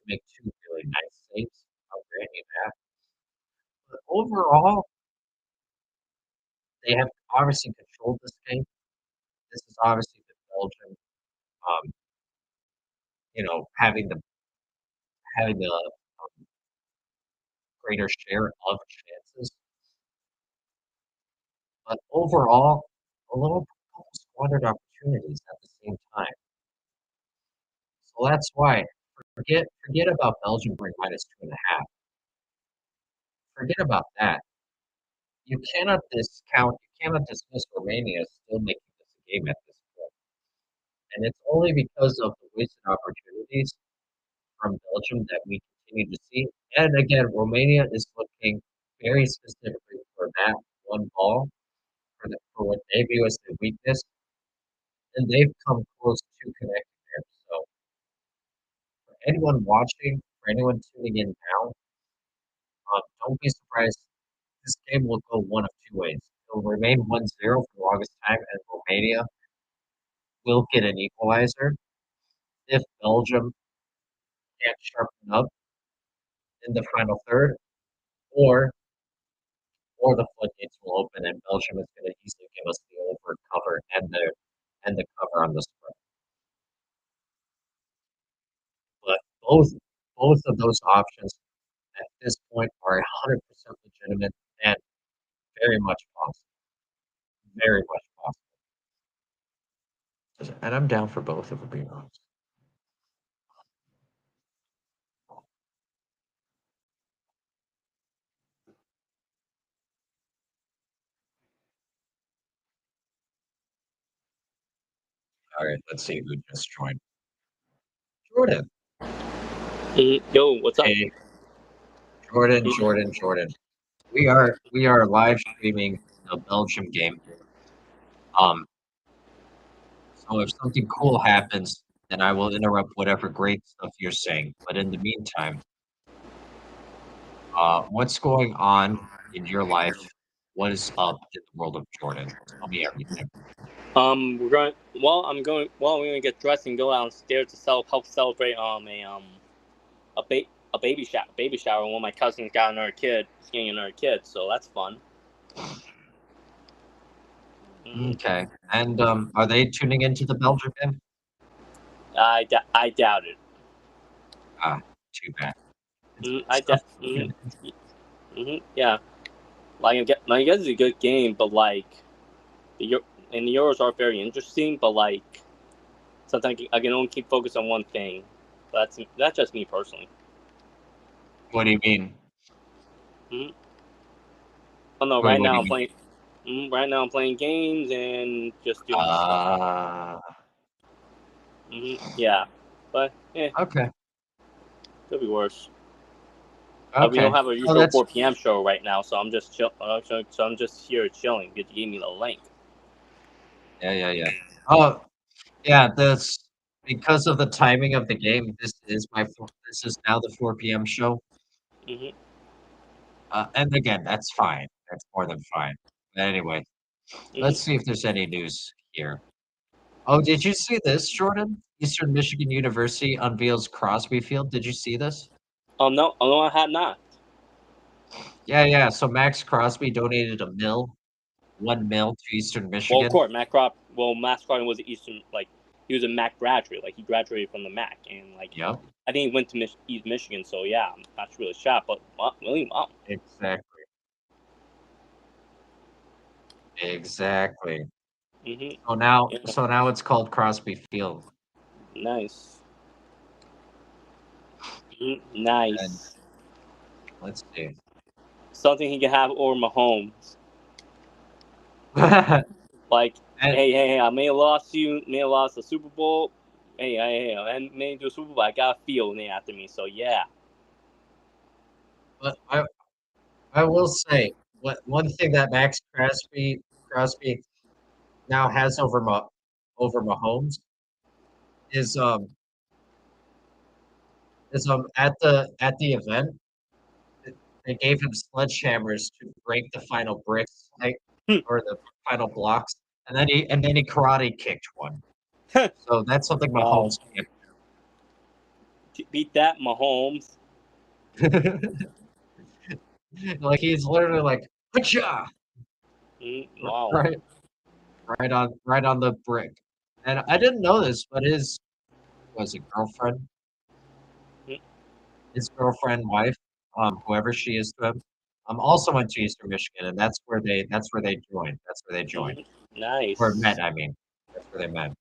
really nice saves. I'll grant you that. But overall, they have obviously controlled this game. This is obviously the Belgium, um, having the greater share of chances. But overall, a little couple squandered opportunities at the same time. So that's why forget about Belgium being minus 2.5. forget about that. You cannot dismiss Romania still making this a game at this point. And it's only because of the wasted opportunities from Belgium that we continue to see. And again, Romania is looking very specifically for that one ball for what they view as their weakness, and they've come close to connecting there. So for anyone watching, for anyone tuning in now, don't be surprised. This game will go one of two ways. It'll remain 1-0 for the longest time, and Romania will get an equalizer if Belgium can't sharpen up in the final third, or the floodgates will open and Belgium is going to easily give us the over cover and the cover on the spread. But both of those options at this point are 100% legitimate and very much possible. Very much possible. And I'm down for both, if we're being honest. All right, let's see who just joined. Jordan. Yo, what's up? Hey, Jordan. We are live streaming the Belgium game. So if something cool happens, then I will interrupt whatever great stuff you're saying. But in the meantime, what's going on in your life? What is up in the world of Jordan? Tell me everything. We're going. Well, I'm going. Well, we're gonna get dressed and go downstairs to help celebrate a baby shower. One of my cousins got another kid. He's getting another kid, so that's fun. Okay. And are they tuning into the Belgium game? I doubt it. Ah, too bad. Yeah, like I guess it's a good game, but like the Euros are very interesting, but like sometimes I can only keep focused on one thing. That's just me personally. What do you mean? Oh no! Wait, Right what do now you I'm mean? playing. Right now I'm playing games and just doing stuff. Yeah, but Okay. could be worse. We don't Okay. have a Oh, usual that's 4 p.m. show right now, so I'm just so I'm just here chilling because you gave me the link. yeah. Oh, yeah. This because of the timing of the game. This is now the 4 p.m. show. Mm-hmm. And again, that's fine. That's more than fine. But anyway, let's see if there's any news here. Oh, did you see this, Jordan? Eastern Michigan University unveils Crosby Field. Did you see this? No, I had not. Yeah. So Max Crosby donated $1 million to Eastern Well, of Michigan. course, Max Crop was the Eastern, like he was a Mac graduate, like he graduated from the Mac, and like Yep, I think he went to East Michigan, so yeah, that's really shocked. But William, wow. exactly. Exactly. Mm-hmm. Yeah. So now it's called Crosby Field. Nice. And Nice. let's see. Something he can have over Mahomes. Like, and hey, I may have lost the Super Bowl. I made it to a Super Bowl. I got a field named after me. So yeah. but I will say one thing that Max Crosby now has over Mahomes is at the event they gave him sledgehammers to break the final bricks, like, or the final blocks, and then he karate kicked one. So that's something Wow. Mahomes can't Beat that, Mahomes. do. Like he's literally like, "Hacha!" Wow. right, right on the brick. And I didn't know this, but girlfriend, Mm, his girlfriend, wife, whoever she is to him, also went to Eastern Michigan, and that's where they joined. That's where they joined or Nice. met. I mean, that's where they met.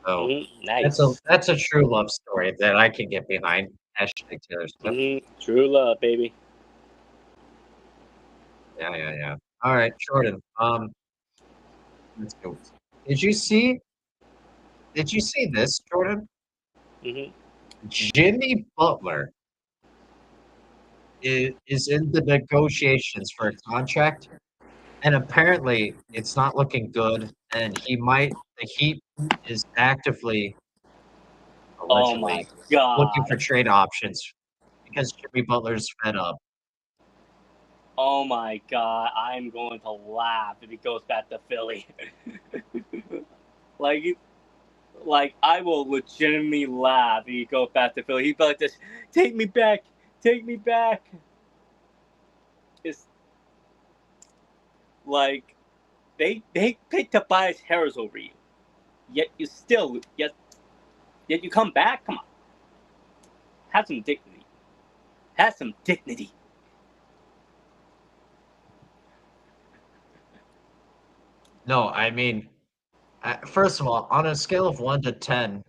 So Nice. that's a true love story that I can get behind. Hashtag Taylor Swift. True love, baby. Yeah. All right, Jordan. Let's go. Did you see? Did you see this, Jordan? Hmm. Jimmy Butler is in the negotiations for a contract, and apparently it's not looking good. And the Heat is actively, Oh my allegedly, looking for god. trade options because Jimmy Butler's fed up. Oh my god. I'm going to laugh if he goes back to Philly. like, like I will legitimately laugh if he goes back to Philly. He'd be like this, take me back, take me back. It's like they picked Tobias Harris over you. Yet you come back? Come on. Have some dignity. Have some dignity. No, I mean, first of all, on a scale of 1 to 10,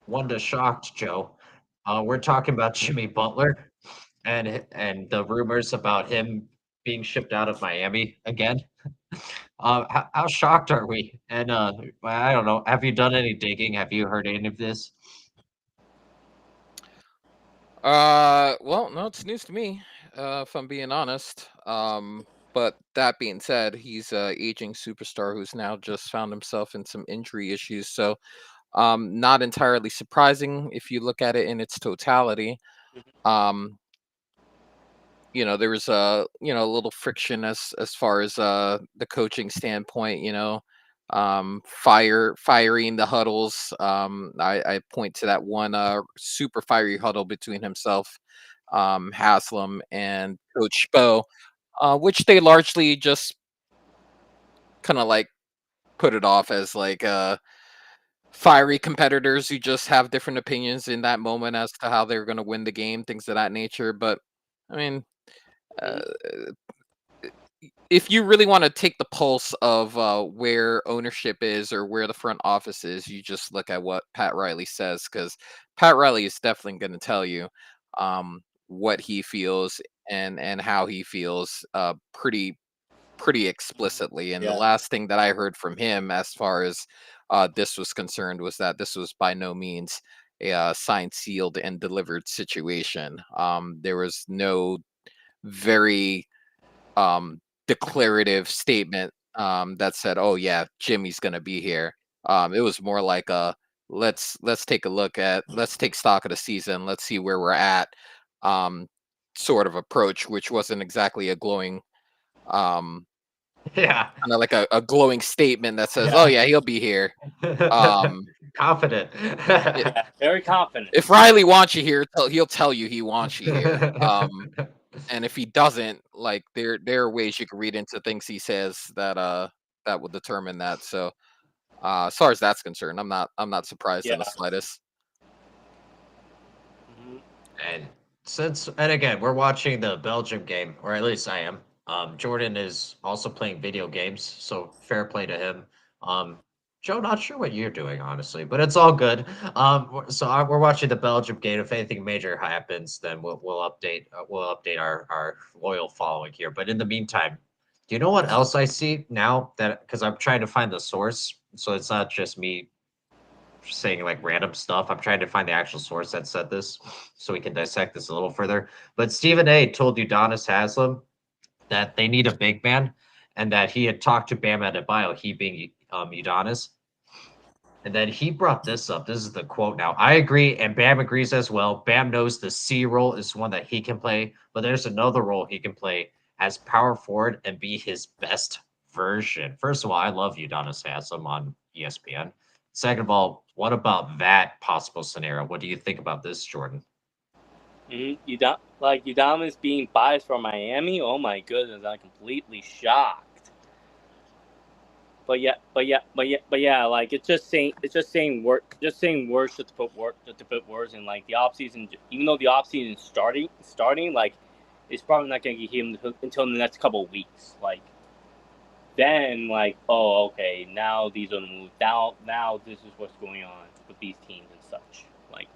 1 to shocked, Joe, we're talking about Jimmy Butler and the rumors about him being shipped out of Miami again. How shocked are we? And I don't know. Have you done any digging? Have you heard any of this? Well, no, it's news to me, if I'm being honest. But that being said, he's a aging superstar who's now just found himself in some injury issues. So, not entirely surprising if you look at it in its totality. Um, there was a little friction as far as the coaching standpoint. Firing the huddles. I point to that one super fiery huddle between himself, Haslam, and Coach Spo, which they largely just kind of like put it off as like fiery competitors who just have different opinions in that moment as to how they're going to win the game, things of that nature. But I mean, uh, if you really want to take the pulse of where ownership is or where the front office is, you just look at what Pat Riley says, because Pat Riley is definitely going to tell you what he feels and how he feels pretty explicitly. And the Yeah. last thing that I heard from him, as far as this was concerned, was that this was by no means a signed, sealed, and delivered situation. There was no very declarative statement that said, "Oh yeah, Jimmy's gonna be here." It was more like a let's take stock of the season, let's see where we're at, um, sort of approach, which wasn't exactly a glowing, um, Yeah, kind of like a glowing statement that says, "Oh yeah. yeah, he'll be here." Um, Confident. i- Yeah. Very confident. if Riley wants you here, he'll tell you he wants you here. And if he doesn't, like there are ways you can read into things he says that will determine that. So as far as that's concerned, I'm not surprised in the Yeah. slightest. Hmm. And and again, we're watching the Belgium game, or at least I am. Jordan is also playing video games, so fair play to him. Um, Joe, not sure what you're doing, honestly, but it's all good. We're watching the Belgium game. If anything major happens, then we'll update our loyal following here. But in the meantime, do you know what else I see now that because I'm trying to find the source, so it's not just me saying like random stuff. I'm trying to find the actual source that said this so we can dissect this a little further. But Stephen A told Udonis Haslam that they need a big man and that he had talked to Bam Adebayo, he being Udonis. And then he brought this up. This is the quote now. I agree, and Bam agrees as well. Bam knows the C role is one that he can play, but there's another role he can play as power forward and be his best version. First of all, I love Udonis Haslam on ESPN. Second of all, what about that possible scenario? What do you think about this, Jordan? Udom is being biased for Miami. Oh my goodness, I'm completely shocked. But yeah, like it's just saying words just to put words in. Like the off season, even though the off season is starting, like it's probably not gonna get him until the next couple of weeks. Like then, like oh okay, now these are the moves. Now this is what's going on with these teams and such. Like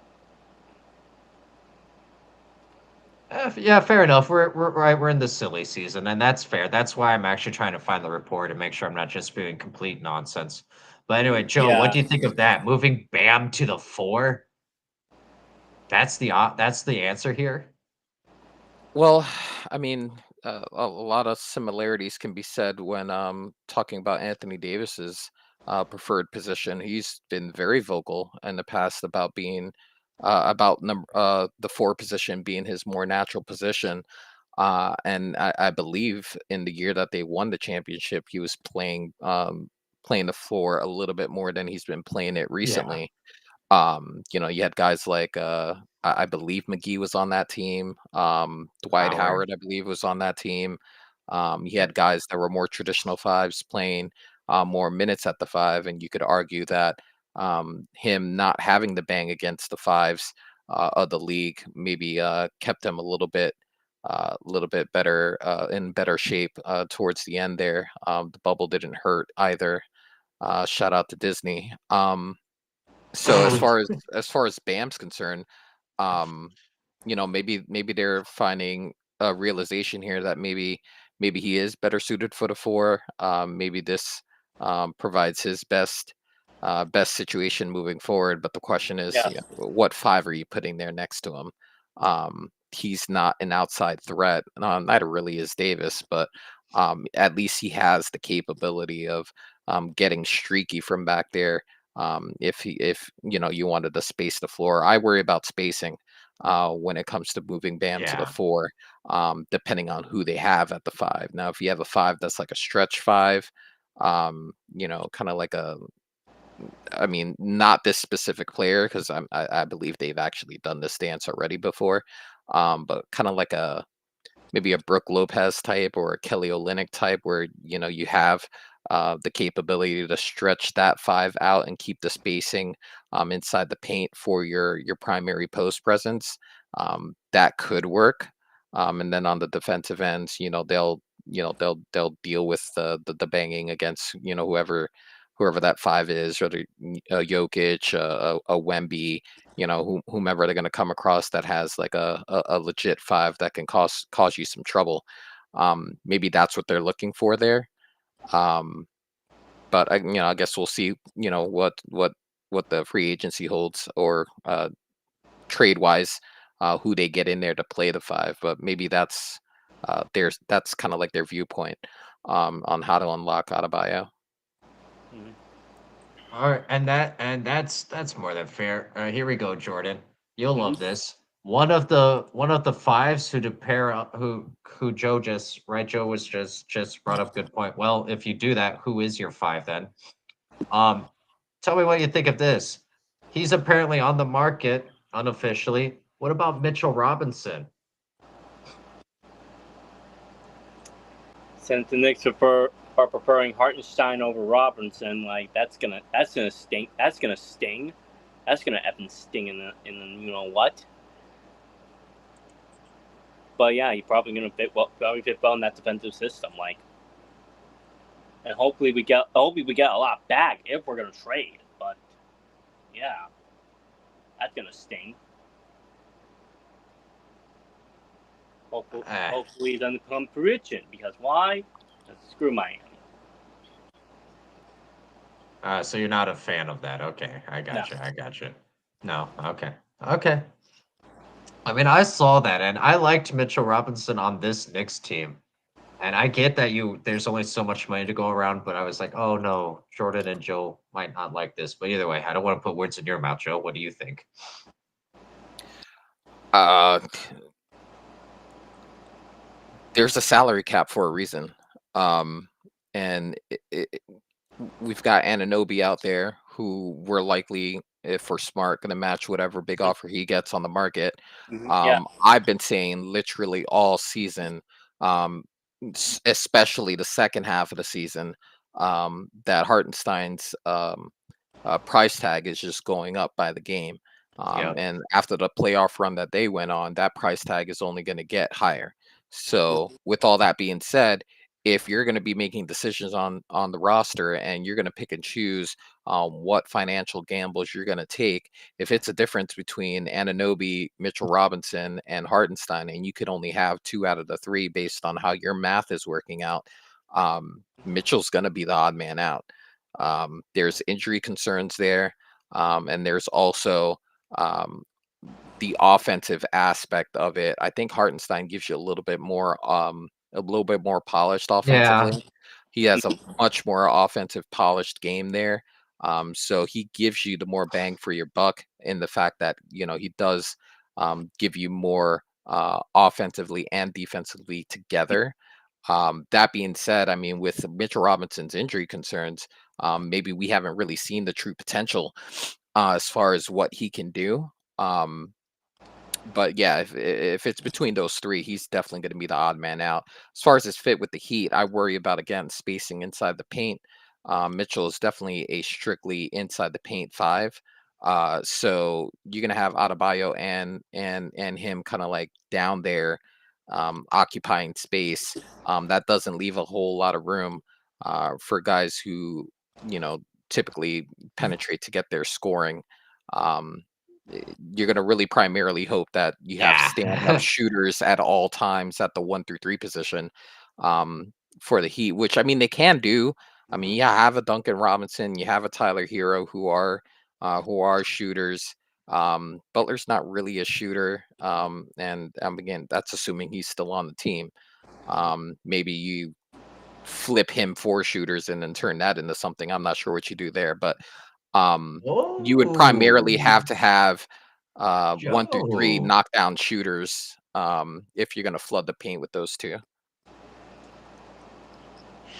Yeah, fair enough. We're right. We're in the silly season, and that's fair. That's why I'm actually trying to find the report and make sure I'm not just spewing complete nonsense. But anyway, Joe, what Yeah. do you think of that? Moving Bam to the 4? That's the answer here? Well, I mean, a lot of similarities can be said when talking about Anthony Davis's preferred position. He's been very vocal in the past about being about the 4 position being his more natural position. And I believe in the year that they won the championship, he was playing the floor a little bit more than he's been playing it Yeah, recently. You had guys like I believe McGee was on that team. Dwight Howard. Howard, I believe, was on that team. He Yep. had guys that were more traditional fives playing more minutes at the 5, and you could argue that him not having the bang against the fives of the league maybe kept him a little bit better in better shape towards the end there. The bubble didn't hurt either. Shout out to Disney. So as far as Bam's concerned, um, maybe they're finding a realization here that maybe he is better suited for the 4. Maybe this provides his best situation moving forward. But the question is, Yeah. what 5 are you putting there next to him? He's not an outside threat. Neither really is Davis, but at least he has the capability of getting streaky from back there. If you wanted to space the floor, I worry about spacing when it comes to moving Bam to the Yeah. 4, depending on who they have at the 5. Now, if you have a 5 that's like a stretch 5, kind of like I mean, not this specific player because I believe they've actually done this dance already before, but kind of like maybe a Brooke Lopez type or a Kelly Olynyk type where you have the capability to stretch that 5 out and keep the spacing inside the paint for your primary post presence. That could work. And then on the defensive ends, they'll deal with the banging against whoever that 5 is, whether Jokic, a Wemby, whomever they're going to come across that has like a legit 5 that can cause you some trouble. Maybe that's what they're looking for there. Um, but I guess we'll see. What the free agency holds or trade wise, who they get in there to play the 5. But maybe that's kind of like their viewpoint on how to unlock Adebayo. Mhm. All right, and that's more than fair. Here we go, Jordan. You'll Mhm. love this. One of the fives who to pair up, who Joe just right. Joe was just brought up good point. Well, if you do that, who is your 5 then? Um, Tell me what you think of this. He's apparently on the market unofficially. What about Mitchell Robinson? Since the Knicks are preferring Hartenstein over Robinson, like that's gonna sting. That's gonna sting. That's gonna effing sting in the you know what. But yeah, he probably gonna probably fit well in that defensive system. Like, and hopefully we get a lot back if we're gonna trade. But yeah, that's gonna sting. Eh, Hopefully it doesn't come to fruition because why? Screw Miami. so you're not a fan of that. Okay, I No. got you. I got you. No, okay. Okay. I mean, I saw that and I liked Mitchell Robinson on this Knicks team. And I get that there's only so much money to go around, but I was like, oh no, Jordan and Joe might not like this. But either way, I don't want to put words in your mouth, Joe. What do you think? Uh, there's a salary cap for a reason. And we've got Ananobi out there who we're likely, if we're smart, going to match whatever big offer he gets on the market. Yeah. I've been saying literally all season, especially the second half of the season, that Hartenstein's price tag is just going up by the game. Yeah. And after the playoff run that they went on, that price tag is only going to get higher. So, with all that being said, if you're going to be making decisions on the roster and you're going to pick and choose what financial gambles you're going to take, if it's a difference between Ananobi, Mitchell Robinson, and Hartenstein, and you could only have two out of the three based on how your math is working out, Mitchell's going to be the odd man out. There's injury concerns there, and there's also um, the offensive aspect of it. I think Hartenstein gives you a little bit more polished Yeah. offensively. He has a much more offensive polished game there. So he gives you the more bang for your buck in the fact that, he does give you more offensively and defensively together. That being said, I mean, with Mitchell Robinson's injury concerns, maybe we haven't really seen the true potential as far as what he can do. Um, but yeah, if it's between those three, he's definitely going to be the odd man out. As far as his fit with the Heat, I worry about again spacing inside the paint. Mitchell is definitely a strictly inside the paint five. So you're gonna have Adebayo and him kind of like down there, occupying space. That doesn't leave a whole lot of room for guys who you know typically penetrate to get their scoring. Um, you're going to really primarily hope that you have stand-up Yeah. shooters at all times at the 1 through 3 position for the Heat, which I mean they can do. I mean, you have a Duncan Robinson, you have a Tyler Hero who are shooters. Butler's not really a shooter, and again, that's assuming he's still on the team. Maybe you flip him for shooters and then turn that into something. I'm not sure what you do there, but um, you would primarily Oh, have to have 1 through 3 Joe. knockdown shooters if you're going to flood the paint with those two.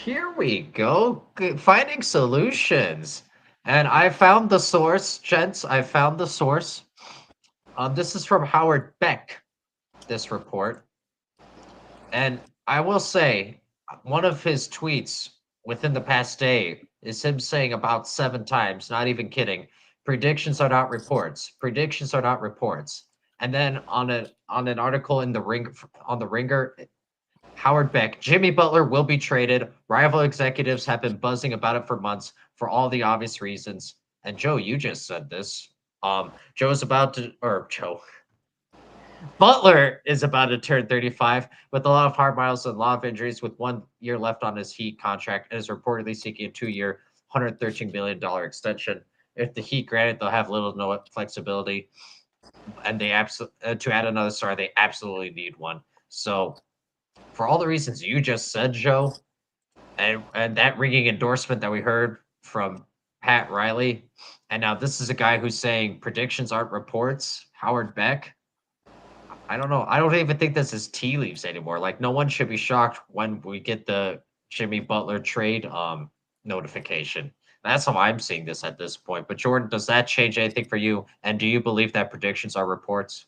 Here we go. Finding solutions. And I found the source, gents. I found the source. This is from Howard Beck, this report. And I will say, one of his tweets within the past day is him saying about 7 times, not even kidding, predictions are not reports. Predictions are not reports. And then on an article in the ring on the Ringer, Howard Beck, Jimmy Butler will be traded. Rival executives have been buzzing about it for months for all the obvious reasons. And Joe, you just said this. Joe's about to, or Joe, Butler is about to turn 35 with a lot of hard miles and a lot of injuries with 1 year left on his Heat contract and is reportedly seeking a 2 year, $113 million extension. If the Heat grant it, they'll have little to no flexibility. And they absolutely, to add another star, they absolutely need one. So, for all the reasons you just said, Joe, and that ringing endorsement that we heard from Pat Riley, and now this is a guy who's saying predictions aren't reports, Howard Beck. I don't know. I don't even think this is tea leaves anymore. Like no one should be shocked when we get the Jimmy Butler trade notification. That's how I'm seeing this at this point. But Jordan, does that change anything for you? And do you believe that predictions are reports?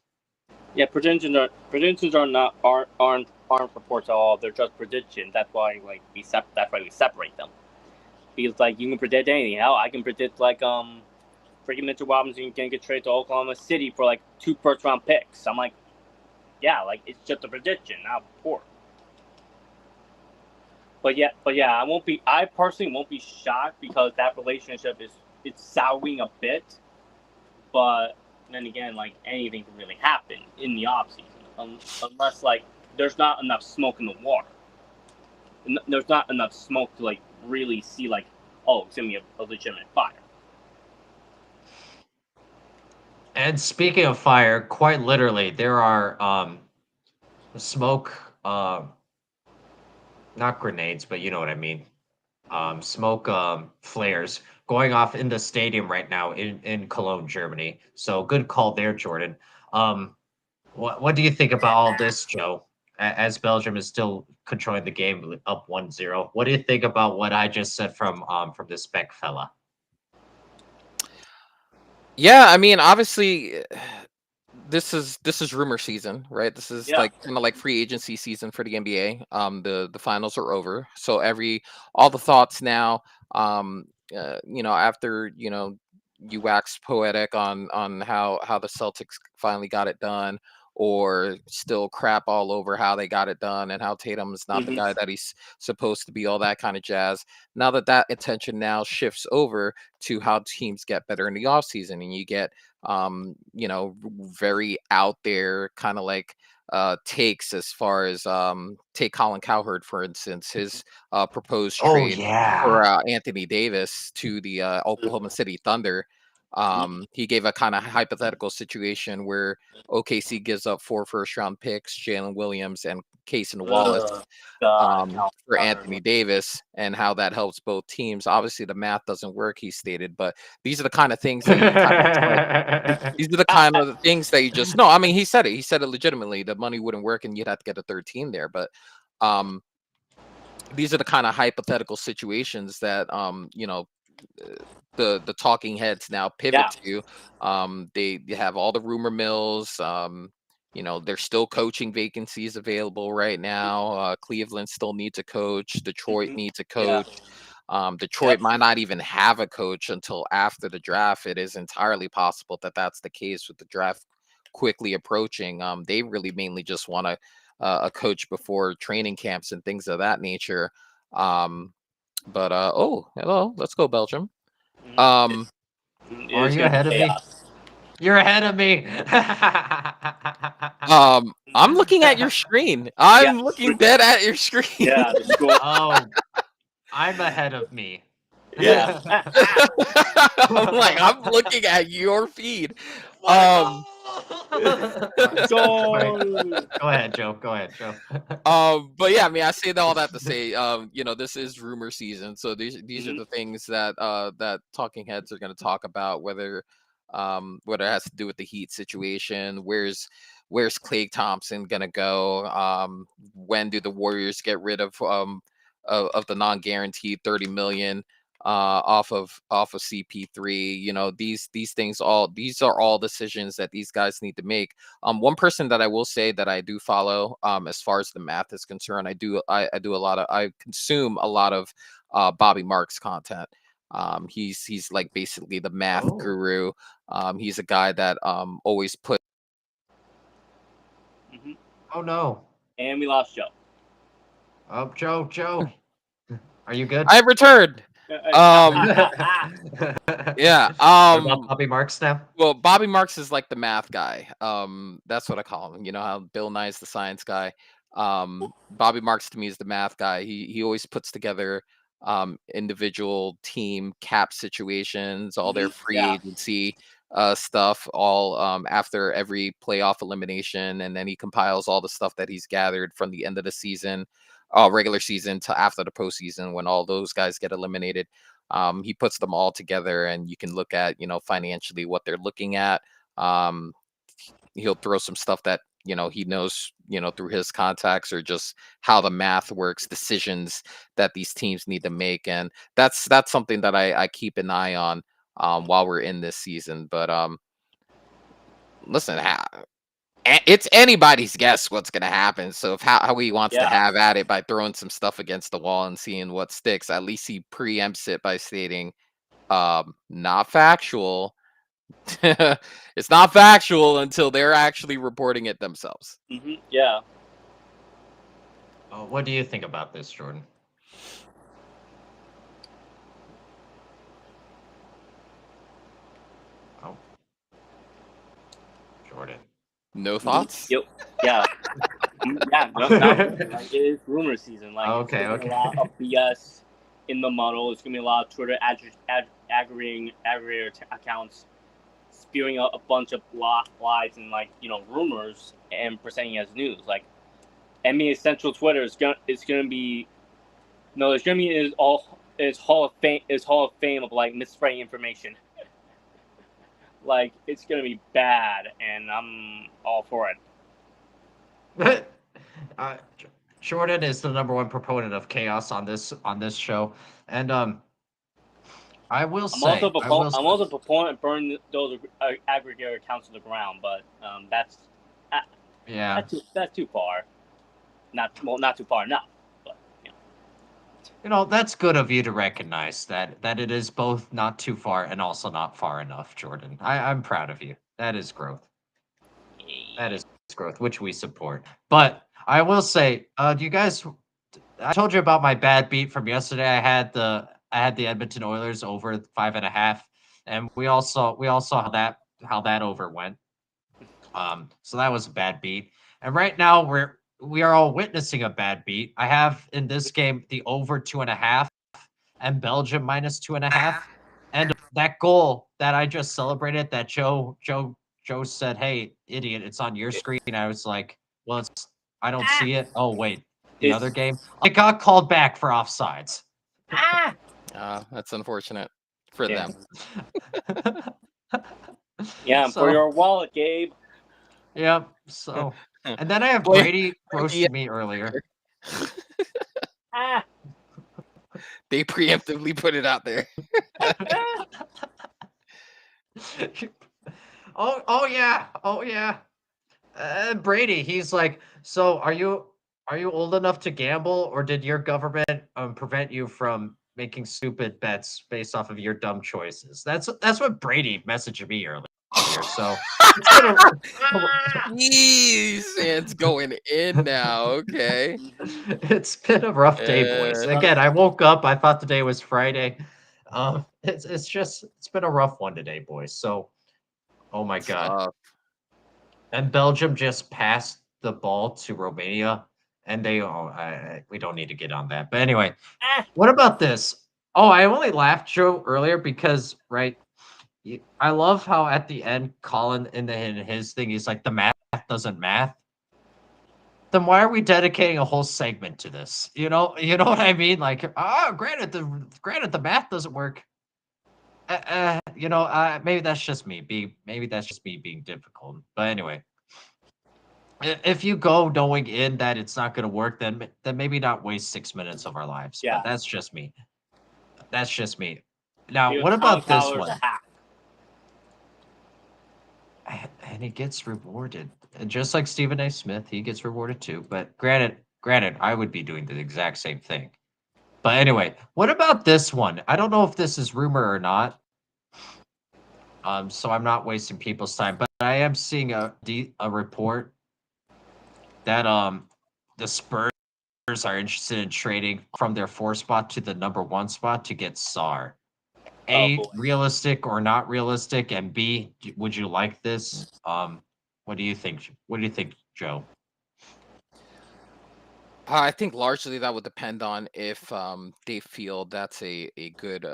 Yeah, predictions are not aren't reports at all. They're just predictions. That's why that's why we separate them. Because like you can predict anything. Hell, I can predict like freaking Mitchell Robinson can get traded to Oklahoma City for like 2 first-round picks. I'm like, yeah, like it's just a prediction, not a report. But yeah, I personally won't be shocked because that relationship is it's souring a bit. But then again, like anything can really happen in the off season, unless like there's not enough smoke in the water. There's not enough smoke to like really see like, oh, it's gonna be a legitimate fire. And speaking of fire, quite literally, there are smoke not grenades, but you know what I mean. Smoke flares going off in the stadium right now in Cologne, Germany. So good call there, Jordan. Um, what do you think about all this, Joe? As Belgium is still controlling the game up 1-0. What do you think about what I just said from this spec fella? Yeah, I mean, obviously, this is rumor season, right? This is Yeah, like kind of like free agency season for the NBA. The finals are over, so all the thoughts now. Um, after you wax poetic on how the Celtics finally got it done, or still crap all over how they got it done and how Tatum is not the Mm-hmm. guy that he's supposed to be, all that kind of jazz. Now that attention now shifts over to how teams get better in the offseason, and you get very out there kind of like takes, as far as take Colin Cowherd for instance, his proposed Oh trade for yeah. Anthony Davis to the Oklahoma City Thunder. He gave a kind of hypothetical situation where OKC gives up 4 first-round picks, Jalen Williams and Cason Wallace, God, for Anthony Davis, and how that helps both teams. Obviously, the math doesn't work, he stated, but these are the kind of things that you kind of just like. These are the kind of things that you just no. I mean, he said it. He said it legitimately. The money wouldn't work, and you'd have to get a third team there. But um, these are the kind of hypothetical situations that the talking heads now pivot to. They have all the rumor mills. There's still coaching vacancies available right now. Cleveland still needs a coach. Detroit needs a Yeah. coach. Detroit might not even have a coach until after the draft. It is entirely possible that that's the case with the draft quickly approaching. They really mainly just want a coach before training camps and things of that nature. But oh, hello, let's go Belgium. Are It's you gonna be ahead of me? chaos. You're ahead of me. I'm looking at your screen. I'm looking dead at your screen. Yeah, the score. Oh, I'm ahead of me. Yeah. I'm looking at your feed. What Um, Go. Go ahead, Joe. Go ahead, Joe. but yeah, I mean, I say all that to say, this is rumor season, so these are the things that that talking heads are going to talk about, whether it has to do with the Heat situation, where's Klay Thompson going to go, when do the Warriors get rid of the non-guaranteed 30 million off of CP3. These are all decisions that these guys need to make. One person that I will say that I do follow, as far as the math is concerned, I consume a lot of Bobby Marks content. He's like basically the math guru. He's a guy that always put. Oh no. And we lost Joe. Oh, Joe. Are you good? I returned. Yeah. What about Bobby Marks now? Well, Bobby Marks is like the math guy. That's what I call him. You know how Bill Nye's the science guy. Bobby Marks to me is the math guy. He always puts together individual team cap situations, all their free agency stuff, all after every playoff elimination, and then he compiles all the stuff that he's gathered from the end of the season, regular season, to after the postseason when all those guys get eliminated. He puts them all together, and you can look at, financially what they're looking at. He'll throw some stuff that, he knows, through his contacts, or just how the math works, decisions that these teams need to make. And that's something that I keep an eye on while we're in this season. But listen, it's anybody's guess what's going to happen. So if how he wants to have at it by throwing some stuff against the wall and seeing what sticks, at least he preempts it by stating, not factual. It's not factual until they're actually reporting it themselves. Yeah. What do you think about this, Jordan? Oh, Jordan. No thoughts? Yep. Yeah. Yeah. Like, it is rumor season. Like, Okay. a lot of BS in the model. It's gonna be a lot of Twitter aggregator accounts spewing out a bunch of lies and rumors and presenting as news. Like NBA Central Twitter is gonna be there's gonna be is Hall of Fame of like misspreading information. Like, it's gonna be bad, and I'm all for it. Jordan is the #1 proponent of chaos on this show, and I will say, I'm also a proponent of burning those aggregator accounts to the ground, but that's too far. Not too far enough. But that's good of you to recognize that it is both not too far and also not far enough, Jordan. I'm proud of you. That is growth. That is growth, which we support. But I will say, do you guys? I told you about my bad beat from yesterday. I had the Edmonton Oilers over 5.5, and we all saw how that over went. So that was a bad beat. And right now we are all witnessing a bad beat. I have in this game the over 2.5 and Belgium minus 2.5. And that goal that I just celebrated, that Joe said, "Hey, idiot, it's on your screen." I was like, "Well, I don't see it." Oh wait, the other It's game, I got called back for offsides. That's unfortunate for yeah. them. Yeah, for So your wallet, Gabe. yeah, and then I have Blame Brady the roasted me earlier. Ah. They preemptively put it out there. Oh yeah, oh yeah. Brady, he's like, so are you old enough to gamble, or did your government prevent you from making stupid bets based off of your dumb choices? That's what Brady messaged me earlier. So it's been a Jeez, it's going in now. Okay. it's been a rough day, boys. Uh, Again, I woke up, I thought the day was Friday. It's been a rough one today, boys. So oh my god. tough. And Belgium just passed the ball to Romania, and we don't need to get on that. But anyway, Ah. what about this? Oh, I only laughed, Joe, earlier because right, I love how at the end, Colin in his thing, he's like, the math doesn't math. Then why are we dedicating a whole segment to this? You know what I mean? Like, granted the math doesn't work. Maybe that's just me being difficult. But anyway, if you go knowing in that it's not going to work, then maybe not waste 6 minutes of our lives. But Yeah. that's just me. That's just me. Now, Because what Colin about this Cowler's a one? hack. And he gets rewarded, and just like Stephen A. Smith, he gets rewarded too. But granted, I would be doing the exact same thing. But anyway, what about this one? I don't know if this is rumor or not. So I'm not wasting people's time, but I am seeing a report that the Spurs are interested in trading from their 4 spot to the number 1 spot to get Sar. Oh A, boy. realistic or not realistic, and B, would you like this? What do you think? What do you think, Joe? I think largely that would depend on if they feel that's a good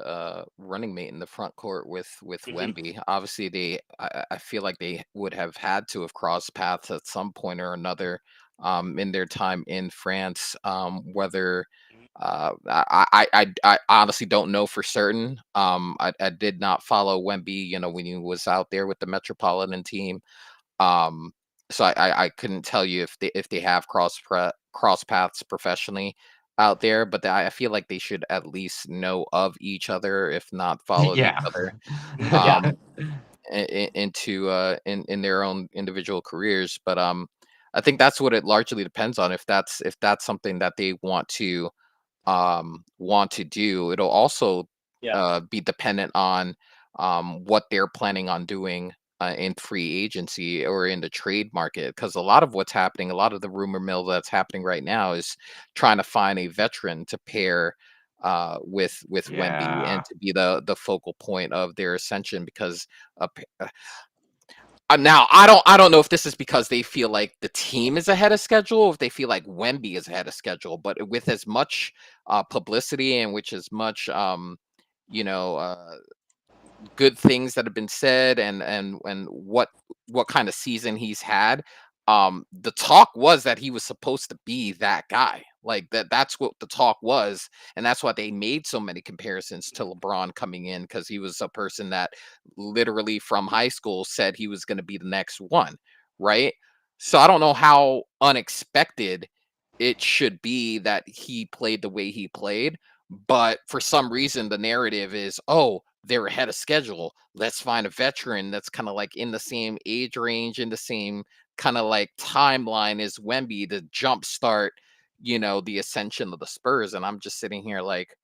running mate in the front court with Hmm. Wemby. Obviously, I feel like they would have had to have crossed paths at some point or another in their time in France. Whether I honestly don't know for certain. I did not follow Wemby, when he was out there with the Metropolitan team. Um, so I couldn't tell you if they have cross paths professionally out there, but I feel like they should at least know of each other, if not followed each Yeah. other Yeah. um into in their own individual careers. But I think that's what it largely depends on, if that's something that they want to do. It'll also Yeah. be dependent on what they're planning on doing in free agency or in the trade market, because a lot of what's happening, a lot of the rumor mill that's happening right now is trying to find a veteran to pair with Wemby Yeah. and to be the focal point of their ascension. Because now I don't know if this is because they feel like the team is ahead of schedule, or if they feel like Wemby is ahead of schedule. But with as much publicity and which as much you know uh, good things that have been said, and what kind of season he's had, the talk was that he was supposed to be that guy. Like that's what the talk was, and that's why they made so many comparisons to LeBron coming in, because he was a person that literally from high school said he was going to be the next one, right? So I don't know how unexpected it should be that he played the way he played, but for some reason the narrative is, oh, they're ahead of schedule. Let's find a veteran that's kind of like in the same age range, in the same kind of like timeline as Wemby to jumpstart, the ascension of the Spurs. And I'm just sitting here like,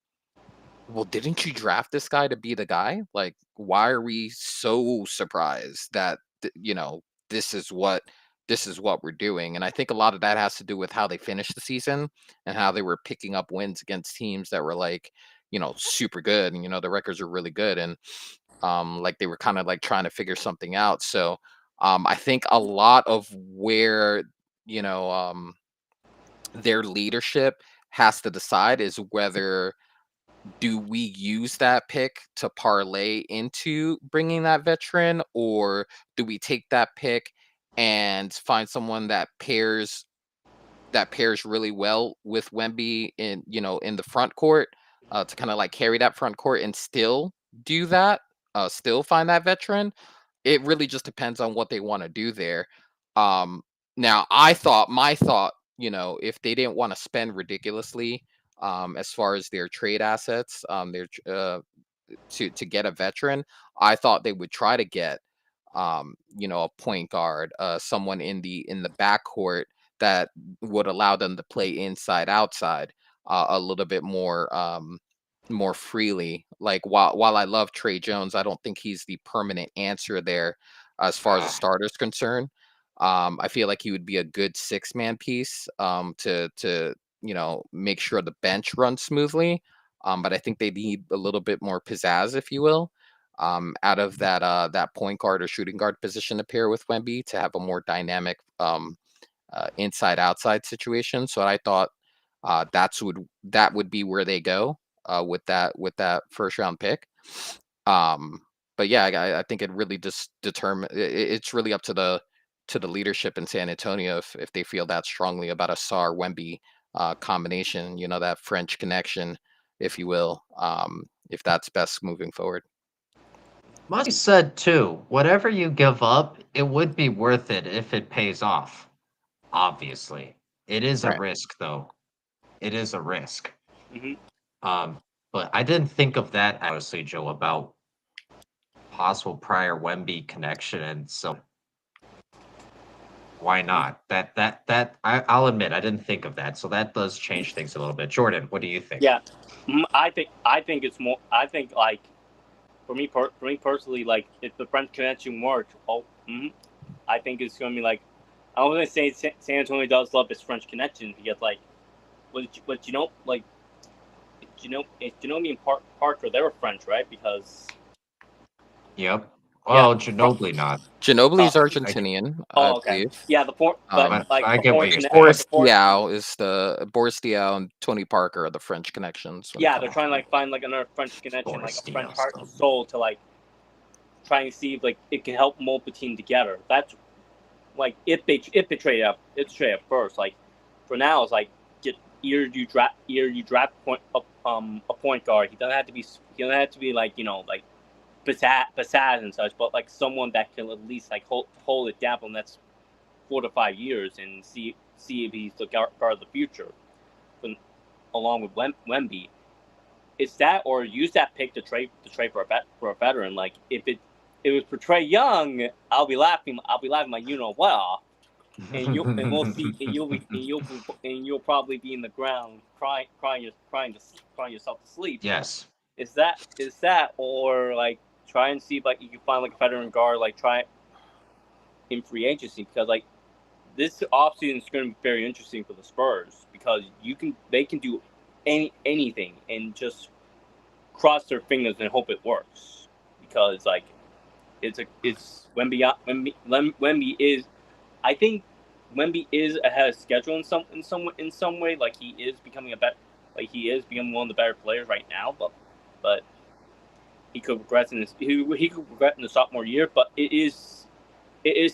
well, didn't you draft this guy to be the guy? Like, why are we so surprised that this is what this is what we're doing. And I think a lot of that has to do with how they finished the season and how they were picking up wins against teams that were like, super good. And, the records are really good. And like they were kind of like trying to figure something out. So I think a lot of where, you know, their leadership has to decide is whether do we use that pick to parlay into bringing that veteran, or do we take that pick and find someone that pairs really well with Wemby in the front court, to kind of like carry that front court and still do that, still find that veteran. It really just depends on what they want to do there. Um, Now, my thought, if they didn't want to spend ridiculously, as far as their trade assets, to get a veteran, I thought they would try to get, a point guard, someone in the backcourt that would allow them to play inside outside, a little bit more freely. Like while I love Trey Jones, I don't think he's the permanent answer there as far as a Ah, starter's concerned. I feel like he would be a good six-man piece, to make sure the bench runs smoothly. But I think they need a little bit more pizzazz, if you will, out of that point guard or shooting guard position to pair with Wemby to have a more dynamic, inside outside situation. So I thought, that would be where they go, with that first round pick. Um, but yeah, I think it really just it's really up to the leadership in San Antonio if they feel that strongly about a Sar Wemby, combination. That French connection, if you will. If that's best moving forward. must be said too, whatever you give up, it would be worth it if it pays off. Obviously, it is a Right. risk, though. It is a risk. Hmm. Um, but I didn't think of that honestly, Joe, about possible prior Wemby connection, and so why not? I'll admit I didn't think of that, so that does change things a little bit. Jordan, what do you think? Yeah, I think it's more. I think like for me personally, like if the French connection works, I think it's gonna be like I was gonna say San Antonio does love its French connection because like, but like Ginobili and Parker they were French, right? Because Yep. yeah, Well, Ginobili not. Ginobili's I get, Argentinian, I okay, believe. yeah, the four, but Um, like I the get foreign what you're connect, saying. but the foreign, Boris Diaw and Tony Parker are the French connections when it yeah, they're comes trying to to. like find like another French connection, like Boris a French Diaz, heart and though. soul to like try and see if like it can help mold the team together. That's like if they trade up first. Like for now, it's like get either you draft a point guard. He doesn't have to be like like Bassad and such, but like someone that can at least like hold it down for the next 4 to 5 years and see if he's the guard of the future, when, along with Wemby. It's that or use that pick to trade for a veteran. Like if it was for Trey Young, I'll be laughing. I'll be laughing my well, and we'll see, and you'll probably be in the ground crying yourself to sleep. Yes. Is that or like try and see if like you can find like a veteran guard like try in free agency, because like this offseason is going to be very interesting for the Spurs because they can do anything and just cross their fingers and hope it works, because like it's Wemby is, I think Wemby is ahead of schedule in some way. Like he is becoming one of the better players right now, but he could regress he could regret in the sophomore year. But it is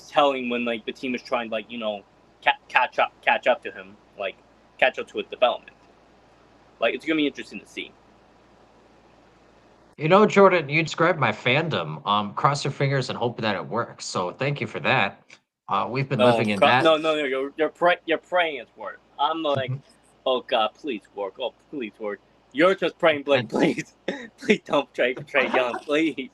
telling when like the team is trying to like catch up to him, like catch up to his development. Like it's gonna be interesting to see. Jordan, you described my fandom. Cross your fingers and hope that it works. So thank you for that. We've been No, living in that. no. You're praying it's work. I'm like, oh God, please work. Oh, please work. You're just praying, like, And please, please don't trade Trey Young, please.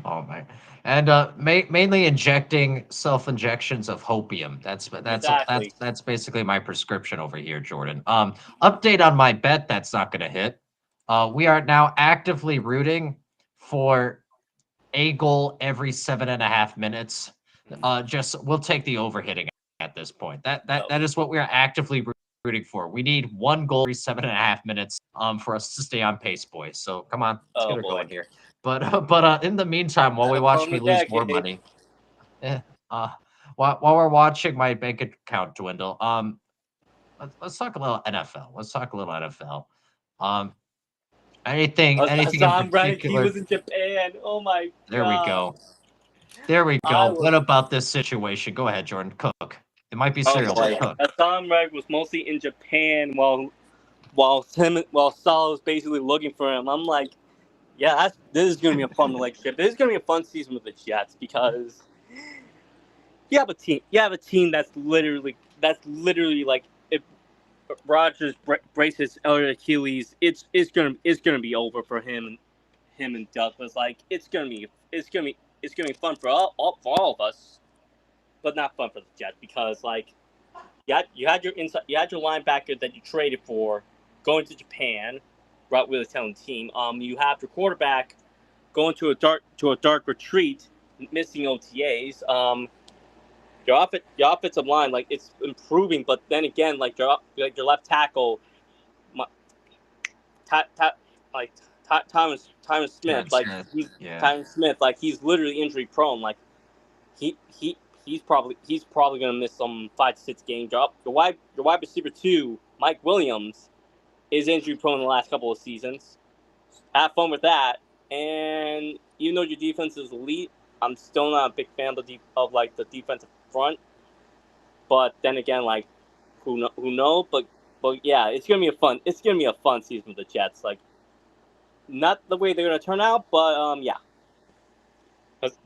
oh my, and mainly injecting self injections of hopium. Exactly. That's basically my prescription over here, Jordan. Update on my bet that's not going to hit. We are now actively rooting for a goal every 7.5 minutes. Just we'll take the overhitting at this point. Oh, That is what we are actively rooting for. We need one goal every 7.5 minutes for us to stay on pace, boys. So come on, let's oh get it boy. going here. But in the meantime, while we Have watch fun me with lose that, more Gabe. money, eh, while we're watching my bank account dwindle, let's talk a little NFL. Let's talk a little NFL. Um, anything in Hassan Reddick, he particular? was in Japan. Oh my There we god. go. There we I go. was. What about this situation? Go ahead, Jordan. Cook. It might be Oh cereal, but boy. cook. Hassan Reddick was mostly in Japan while Salah was basically looking for him. I'm like, yeah, this is gonna be a fun relationship. This is gonna be a fun season with the Jets because you have a team that's literally like if Rogers braces elder Achilles, it's gonna be over for him and Douglas. Like it's gonna be fun for all of us, but not fun for the Jets because like you had your linebacker that you traded for going to Japan, right with a talented team. You have your quarterback going to a dark retreat, missing OTAs. Your offensive line, like it's improving, but then again, like your left tackle, ta, ta, like Thomas Smith, Jared like Smith. he's Yeah. Thomas Smith, like he's literally injury prone. Like he's probably gonna miss some 5 to 6 games. Your wide receiver 2, Mike Williams, is injury prone in the last couple of seasons. Have fun with that. And even though your defense is elite, I'm still not a big fan of like the defensive front. But then again, like who knows? But yeah, it's gonna be a fun season with the Jets. Like not the way they're gonna turn out, but yeah.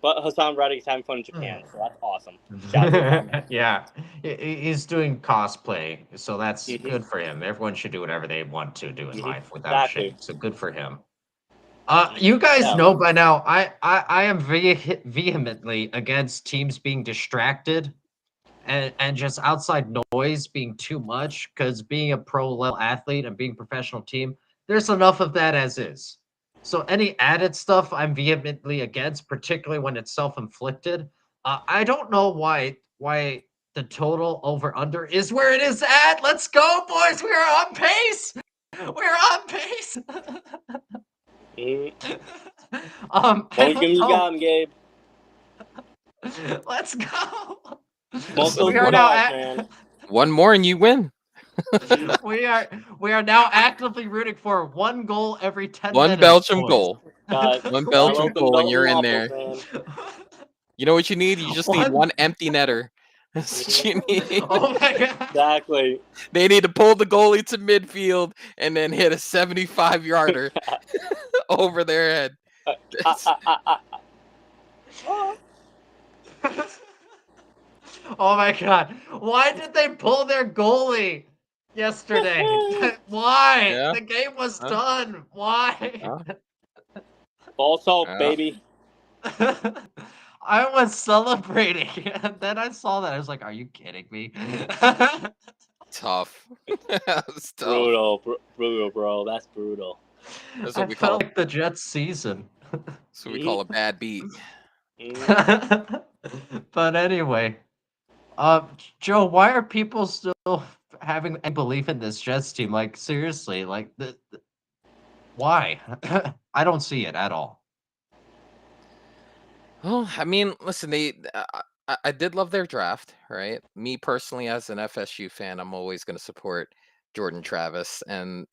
But Hassan Reddick is having fun in Japan, so that's awesome. Shout out to Hassan Reddick. Yeah. He's doing cosplay, so that's Mm-hmm. good for him. Everyone should do whatever they want to do in Mm-hmm. life without Exactly. shame. So good for him. Mm-hmm. You guys Yeah. know by now, I am vehemently against teams being distracted and just outside noise being too much because being a pro level athlete and being a professional team, there's enough of that as is. So any added stuff I'm vehemently against, particularly when it's self-inflicted. I don't know why the total over under is where it is at. Let's go, boys. We are on pace. We're on pace. Mm-hmm. I Don't give don't me you know. got him, Gabe. Let's go. Smoke those We are now cigars, at man. One more and you win. we are now actively rooting for one goal every 10 One minutes, Belgium boys. goal. Got One gotta Belgium love them goal and Belgian you're in waffles, there. man. You know what you need? You just need One. one empty netter. That's what you need. Oh my god. Exactly. They need to pull the goalie to midfield and then hit a 75-yarder over their head. That's- Oh my god. Why did they pull their goalie yesterday? Why? yeah. The game was Huh? done. Why? Huh? False hope, Yeah. baby. I was celebrating, and then I saw that. I was like, "Are you kidding me?" Tough. That's tough. Brutal, bro. That's brutal. That's I what we call felt like the Jets season. that's what we call a bad beat. But anyway, uh, Joe, why are people still having any belief in this Jets team? Like seriously, like why? I don't see it at all. Oh, I mean, listen, I did love their draft, right? Me personally, as an FSU fan, I'm always going to support Jordan Travis, and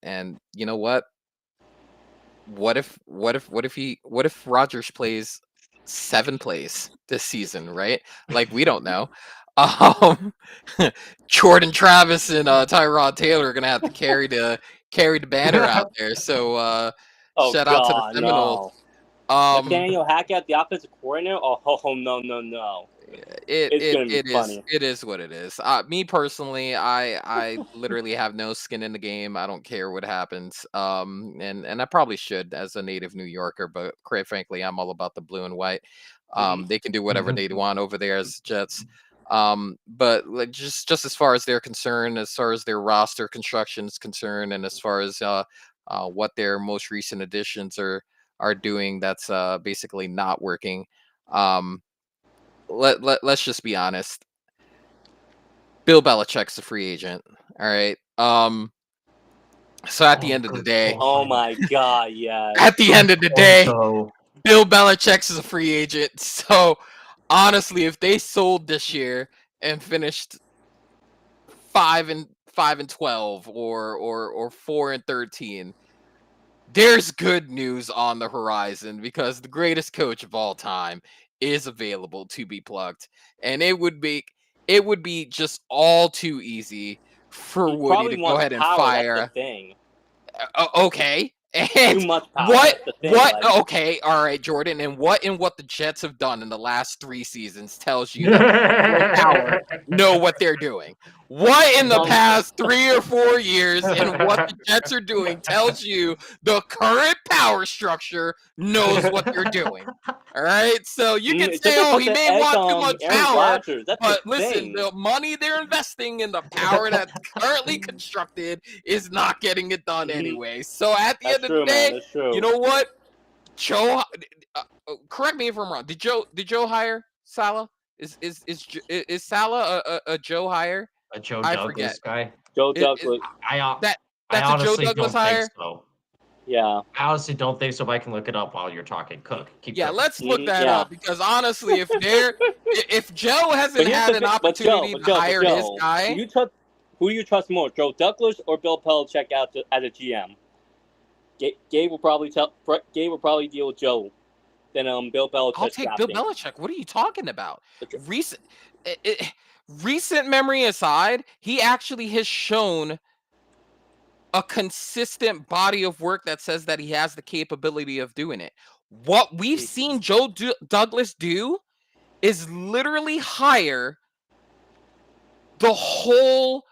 you know what? What if Rogers plays 7 plays this season, right? Like we don't know. Um, Jordan Travis and Tyrod Taylor are gonna have to carry the banner out there. So Oh shout out to the God, Seminoles. no. Um, Nathaniel Hackett, the offensive coordinator. Oh no. It's gonna be funny. it is what it is. Me personally, I literally have no skin in the game. I don't care what happens. And I probably should as a native New Yorker, but quite frankly, I'm all about the blue and white. Mm-hmm. They can do whatever they want over there as Jets. But like, just as far as they're concerned, as far as their roster construction is concerned, and as far as what their most recent additions are doing, that's basically not working. Um, let's just be honest. Bill Belichick's a free agent. All right. So at the end of the good day, Oh point. my god, yes. at the end of the day, though. Bill Belichick's is a free agent. So honestly, if they sold this year and finished 5-12 or 4-13, there's good news on the horizon because the greatest coach of all time is available to be plucked, and it would be just all too easy for He Woody probably to go wants ahead and power, that's the fire. thing. Okay, Too and much power, what that's the thing. Like, okay, all right, Jordan, and what the Jets have done in the last 3 seasons tells you that the people in power know what they're doing. What in the Um, past 3 or 4 years and what the Jets are doing tells you the current power structure knows what they're doing. All right, so you can just say, to "Oh, put he the may egg want too on much Aaron power," Rodgers, that's but the listen, thing. the money they're investing in the power that's currently constructed is not getting it done anyway. So at the That's end of the true, man. day, That's true. you know what? Joe, correct me if I'm wrong. Did Joe hire Salah? Is Salah a Joe hire? A Joe I forget. Douglas guy? Joe Is Douglas. that I that's a Joe honestly Douglas don't think hire? so. Yeah. I honestly don't think so, but I can look it up while you're talking. Keep Yeah, cooking. let's look that Yeah. up because honestly, if Joe hasn't But here's had the an thing. But opportunity to hire his Joe. guy, Who do you trust more, Joe Douglas or Bill Belichick as a GM? Gabe will probably deal with Joe than Bill I'll Belichick take Bill drafting. Belichick. What are you talking about? Recent, recent memory aside, he actually has shown a consistent body of work that says that he has the capability of doing it. What we've seen Joe Douglas do is literally hire the whole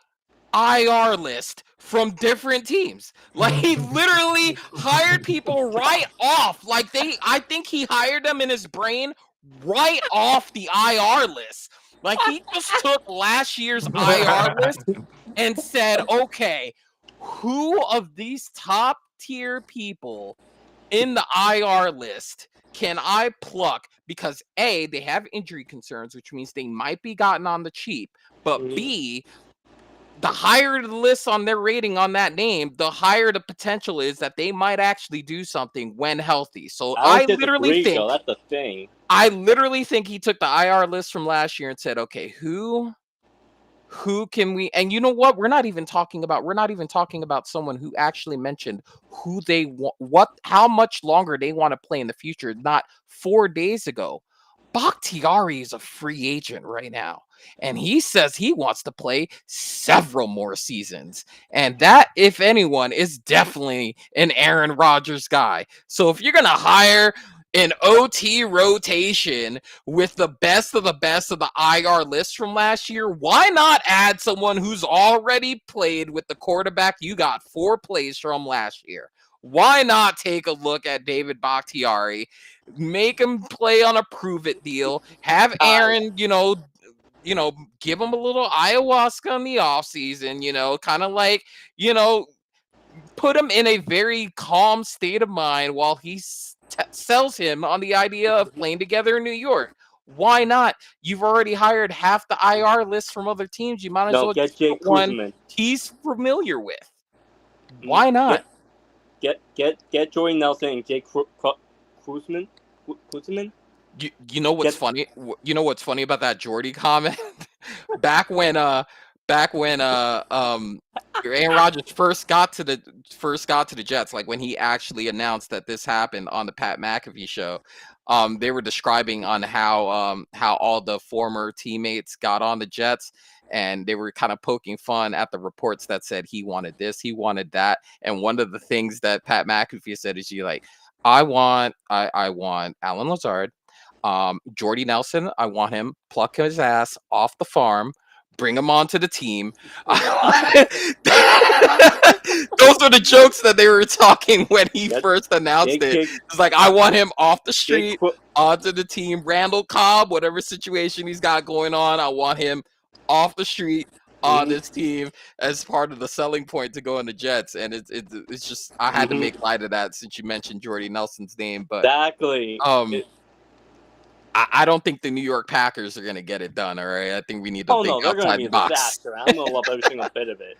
IR list from different teams. Like he literally hired people right off. I think he hired them in his brain right off the IR list. Like he just took last year's IR list and said, okay, who of these top tier people in the IR list can I pluck? Because A, they have injury concerns, which means they might be gotten on the cheap, but B, the higher the list on their rating on that name, the higher the potential is that they might actually do something when healthy. So I don't disagree, Joe. That's the thing. I literally think he took the IR list from last year and said, okay, who can we, and you know what, we're not even talking about someone who actually mentioned who they want, how much longer they want to play in the future. Not 4 days ago, Bakhtiari is a free agent right now, and he says he wants to play several more seasons, and that, if anyone, is definitely an Aaron Rodgers guy. So if you're gonna hire an OT rotation with the best of the IR list from last year, why not add someone who's already played with the quarterback you got 4 plays from last year? Why not take a look at David Bakhtiari, make him play on a prove it deal, have Aaron, give him a little ayahuasca in the offseason, kind of like, put him in a very calm state of mind while he sells him on the idea of playing together in New York. Why not? You've already hired half the IR list from other teams. You might as well Get just Jay put one Kuzman. he's familiar with. Why not? Get Jordy Nelson and Jay Kuzman. You know what's funny? You know what's funny about that Jordy comment? back when Aaron Rodgers first got to the Jets, like when he actually announced that this happened on the Pat McAfee show, they were describing on how all the former teammates got on the Jets, and they were kind of poking fun at the reports that said he wanted this, he wanted that, and one of the things that Pat McAfee said is, I want Alan Lazard, Jordy Nelson, I want him pluck his ass off the farm, bring him onto the team. Those are the jokes that they were talking when he first announced it. It's like, I want him off the street, onto the team. Randall Cobb, whatever situation he's got going on, I want him off the street on this team as part of the selling point to go in the Jets. And it's just, I had to make light of that since you mentioned Jordy Nelson's name. But exactly. I don't think the New York Packers are gonna get it done. All right, I think we need to Oh think no, they're going to outside be the a box. disaster. I'm going to love every single bit of it.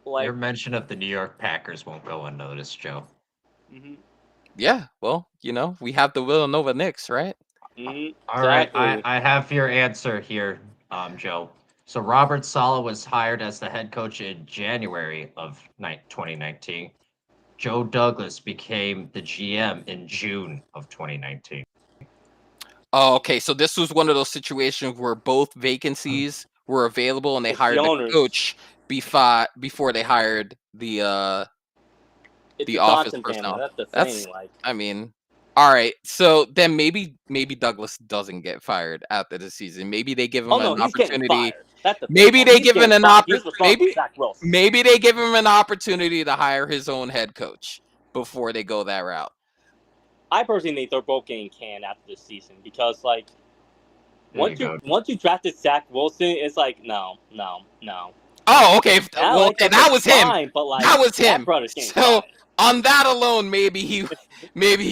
Like, Your mention of the New York Packers won't go unnoticed, Joe. mm-hmm, Yeah, well, we have the Villanova Knicks, right? mm-hmm, All right, exactly. I have your answer here, Joe. So Robert Saleh was hired as the head coach in January of 2019. Joe Douglas became the GM in June of 2019. Oh, okay. So this was one of those situations where both vacancies were available, and they It's the hired the owners. coach before they hired the It's the office Johnson family. personnel. That's the That's, thing. Like, I mean, all right. So then maybe Douglas doesn't get fired after the season. Maybe they give him oh no, an he's getting opportunity. fired. That's the thing. Maybe Oh, they he's give him getting an fired. He was opportunity. responsible for Zach Wilson. Maybe they give him an opportunity to hire his own head coach before they go that route. I personally think they're both getting canned after this season because, like, There you go. once you drafted Zach Wilson, it's like no. Oh, okay. And I Well, like him, that it's was him. fine, but like That was that him. brother's getting So fired. on that alone, maybe he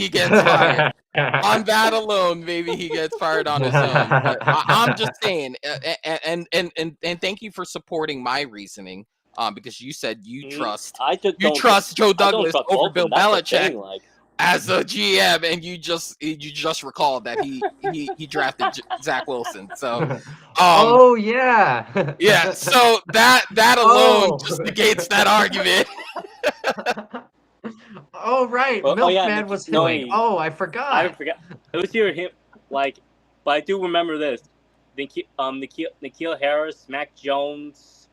gets fired. On that alone, maybe he gets fired on his own. But I'm just saying, and thank you for supporting my reasoning. Because you said you trust I just you don't trust Joe I don't Douglas trust over both of Bill them. That's the Belichick thing, like, as a GM, and you just recalled that he drafted Zach Wilson. So, Oh yeah. yeah. So that alone just negates that argument. Oh right, well, oh yeah, Milkman was doing. Oh, I forgot. I forgot. It was here him, like, but I do remember this. Nikhil Harris, Mac Jones.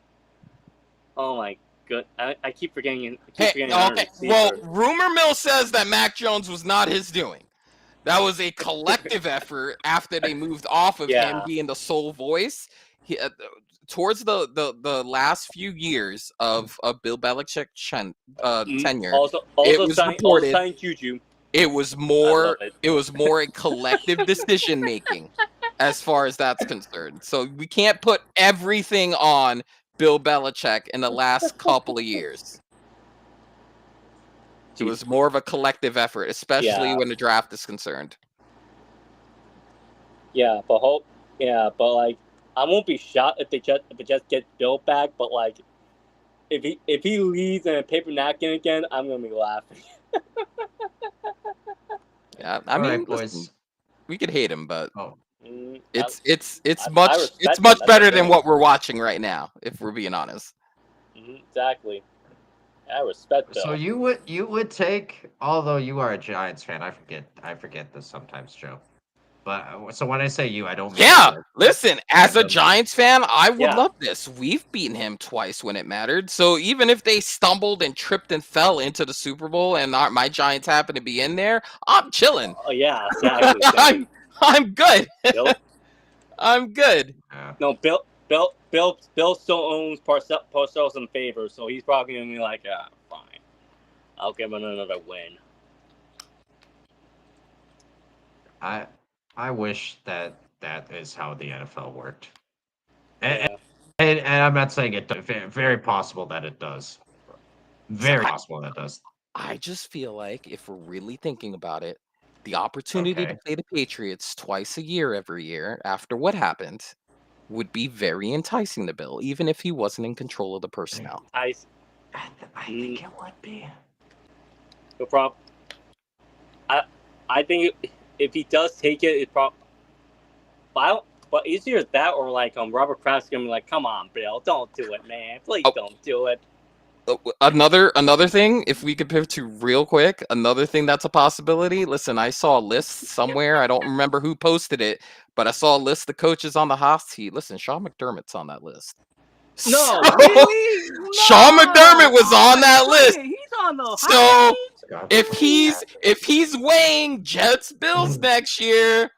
Oh my god, I keep forgetting. Okay. Well, rumor mill says that Mac Jones was not his doing. That was a collective effort after they moved off of him being the sole voice. Towards the last few years of Bill Belichick's tenure, Also it was reported signing Juju. it was more a collective decision making as far as that's concerned. So we can't put everything on Bill Belichick in the last couple of years. It was more of a collective effort, especially when the draft is concerned. Yeah, but like, I won't be shocked if they just get Bill back. But like, if he leaves in a paper napkin again, I'm gonna be laughing. Yeah, I mean, listen, we could hate him, but it's much better than what we're watching right now, if we're being honest. Exactly. I respect Bill. So you would take, although you are a Giants fan, I forget this sometimes, Joe. But so when I say you, I don't mean. Yeah, listen, as a Giants fan, I would love this. We've beaten him twice when it mattered. So even if they stumbled and tripped and fell into the Super Bowl and my Giants happen to be in there, I'm chilling. Oh yeah, exactly. I'm good. I'm good. No, Bill still owns Parcells in favor, so he's probably gonna be like, fine, I'll give him another win. I wish that is how the NFL worked. And I'm not saying it does. Very possible that it does. Very possible that it does. I just feel like if we're really thinking about it, the opportunity to play the Patriots twice a year every year after what happened would be very enticing to Bill, even if he wasn't in control of the personnel. I think it would be. No problem. I think if he does take it, it's probably. But easier that or like Robert Kraft's gonna be like, come on, Bill, don't do it, man. Please don't do it. Another thing, if we could pivot to real quick, another thing that's a possibility. Listen, I saw a list somewhere. I don't remember who posted it, but I saw a list of coaches on the hot seat. Listen, Sean McDermott's on that list. No, really? No. Sean McDermott was on that list. He's on the hot So if he's weighing Jets Bills next year,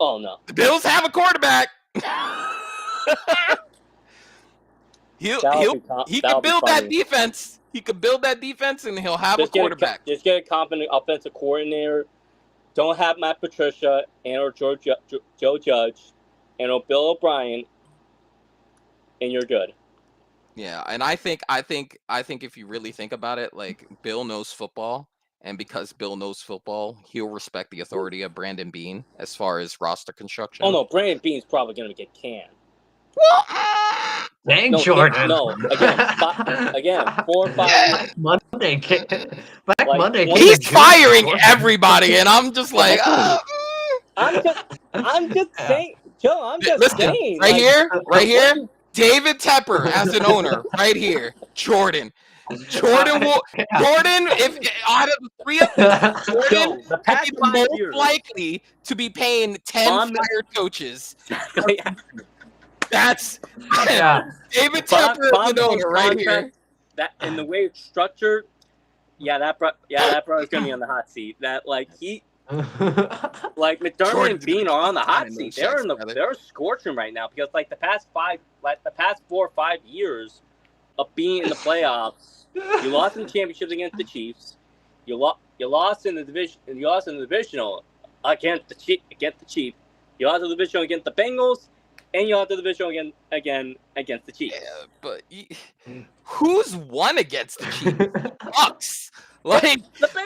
oh no, the Bills have a quarterback. He could build that defense. He could build that defense, and he'll have a quarterback. Just get a competent offensive coordinator. Don't have Matt Patricia and or Joe Judge and or Bill O'Brien, and you're good. Yeah, and I think if you really think about it, like Bill knows football, and because Bill knows football, he'll respect the authority of Brandon Beane as far as roster construction. Oh no, Brandon Beane's probably going to get canned. Dang, No, Jordan. again, 4 or 5 years. Monday. Black Like, Monday. one- came in He's June, firing Jordan. everybody, and I'm just like, I'm just Yeah. saying, Joe. I'm just listen, saying, right like, here, David Tepper as an owner, right here, Jordan. Jordan will. Jordan, if out of the three of them, Jordan Joe, the will past be the 5 most years. likely to be paying 10 fired coaches. That's Yeah. David Tepper as an owner right here. Contract, that and the way it's structured, that brother's gonna be on the hot seat. That like McDermott Jordan's and Bean are on the hot no seat. checks, brother. They're scorching right now because like the past 4 or 5 years of being in the playoffs, you lost in the championships against the Chiefs. You lost in the division. You lost in the divisional against the Chiefs. You lost in the divisional against the Bengals. And you have the division again against the Chiefs. Yeah, but who's won against the Chiefs? Bucks. Like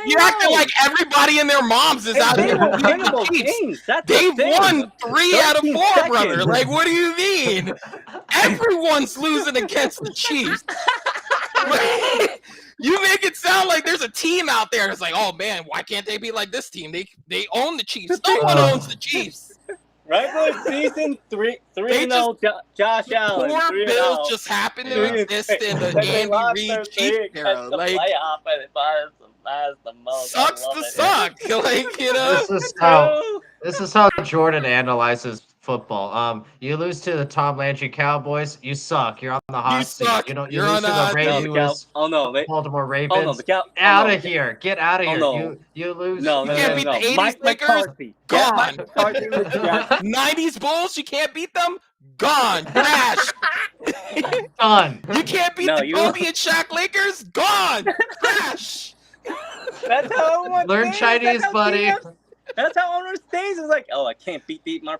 you're acting like everybody and their moms is out here beating the Chiefs. They've won 3 out of 4, brother. Like, what do you mean? Everyone's losing against the Chiefs. You make it sound like there's a team out there that's like, oh man, why can't they be like this team? They own the Chiefs. No one owns the Chiefs. Regular season 3-0, Josh Allen. Poor Bills just happen to exist in the Andy Reid Chiefs era. Like, sucks to suck. Like, you know. This is how Jordan analyzes football. You lose to the Tom Landry Cowboys, you suck. You're on the hot seat. You know, you lose to the Ray Lewis, Baltimore Ravens. Out of here. Get out of here. You lose. You can't beat the 80s Lakers. Gone. 90s Bulls. You can't beat them. Gone. Trash. Done. You can't beat the Kobe and Shaq Lakers. Gone. Trash. That's how everyone learn Chinese, buddy. That's how owners stays. It's like, oh, I can't beat my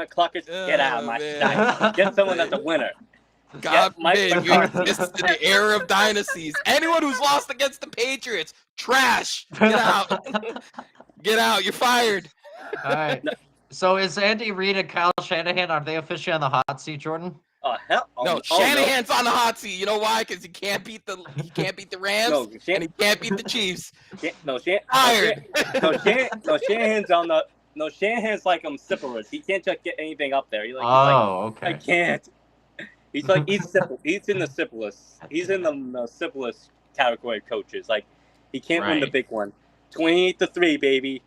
clockers. Get out of my dice. Get someone that's a winner. God forbid you exist in the era of dynasties. Anyone who's lost against the Patriots, trash. Get out. Get out. You're fired. All right. So is Andy Reid and Kyle Shanahan, are they officially on the hot seat, Jordan? Oh hell! No, Shanahan's on the hot seat. You know why? Because he can't beat the Rams and he can't beat the Chiefs. Fired. Shanahan's on the. No, Shanahan's like Syphilis. He can't just get anything up there. He's like, okay. I can't. He's like he's in the syphilis. He's in the syphilis category of coaches. Like he can't win the big one. 28-3, baby.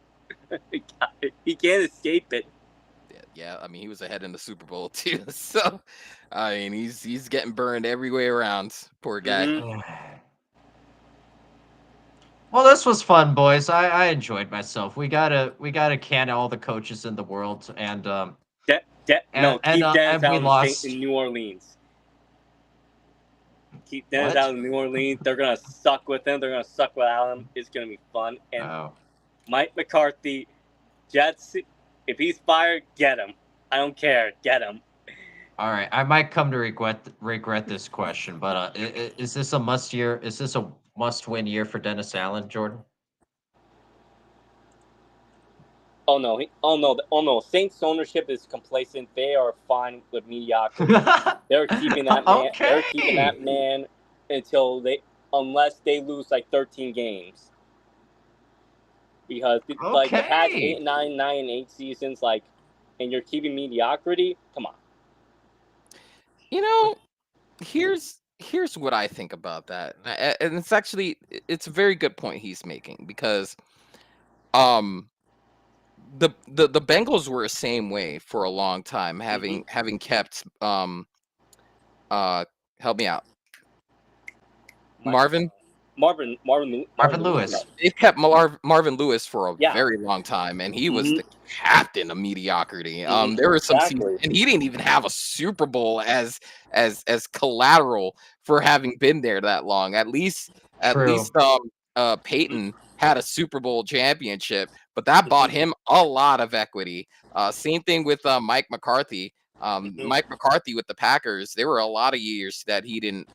He can't escape it. Yeah, I mean he was ahead in the Super Bowl too. So I mean he's getting burned every way around. Poor guy. Mm-hmm. Well, this was fun, boys. I enjoyed myself. We gotta can all the coaches in the world, and keep we lost in New Orleans. Keep Dennis out in New Orleans. They're gonna suck with him. They're gonna suck without him. It's gonna be fun. And Mike McCarthy, Jets. If he's fired, get him. I don't care. Get him. All right. I might come to regret this question, but is this a must year? Is this a must-win year for Dennis Allen, Jordan? Oh no! Saints ownership is complacent. They are fine with mediocrity. They're keeping that man. Okay. They're keeping that man unless they lose like 13 games. Because like the past 8, 9, 8 seasons, like, and you're keeping mediocrity. Come on. You know, here's what I think about that, and it's a very good point he's making because, the Bengals were the same way for a long time, having kept help me out, Marvin Lewis. They've kept Marvin Lewis for a very long time, and he was the captain of mediocrity. There were some seasons, and he didn't even have a Super Bowl as collateral for having been there that long. At least Peyton had a Super Bowl championship, but that bought him a lot of equity. Same thing with Mike McCarthy. Mike McCarthy with the Packers, there were a lot of years that he didn't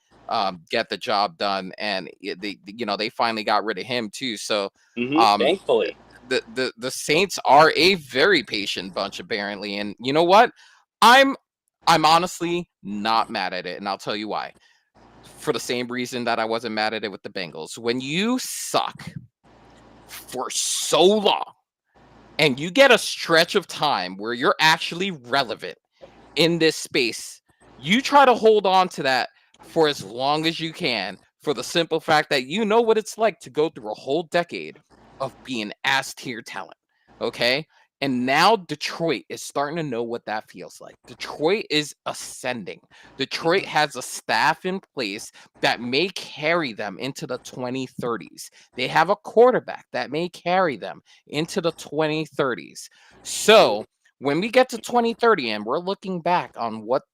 get the job done, and they finally got rid of him too. So um, Thankfully. the Saints are a very patient bunch apparently, and you know what? I'm honestly not mad at it, and I'll tell you why. For the same reason that I wasn't mad at it with the Bengals. When you suck for so long and you get a stretch of time where you're actually relevant in this space, you try to hold on to that for as long as you can, for the simple fact that you know what it's like to go through a whole decade of being S tier talent. Okay. And now Detroit is starting to know what that feels like. Detroit is ascending. Detroit has a staff in place that may carry them into the 2030s. They have a quarterback that may carry them into the 2030s. So when we get to 2030 and we're looking back on what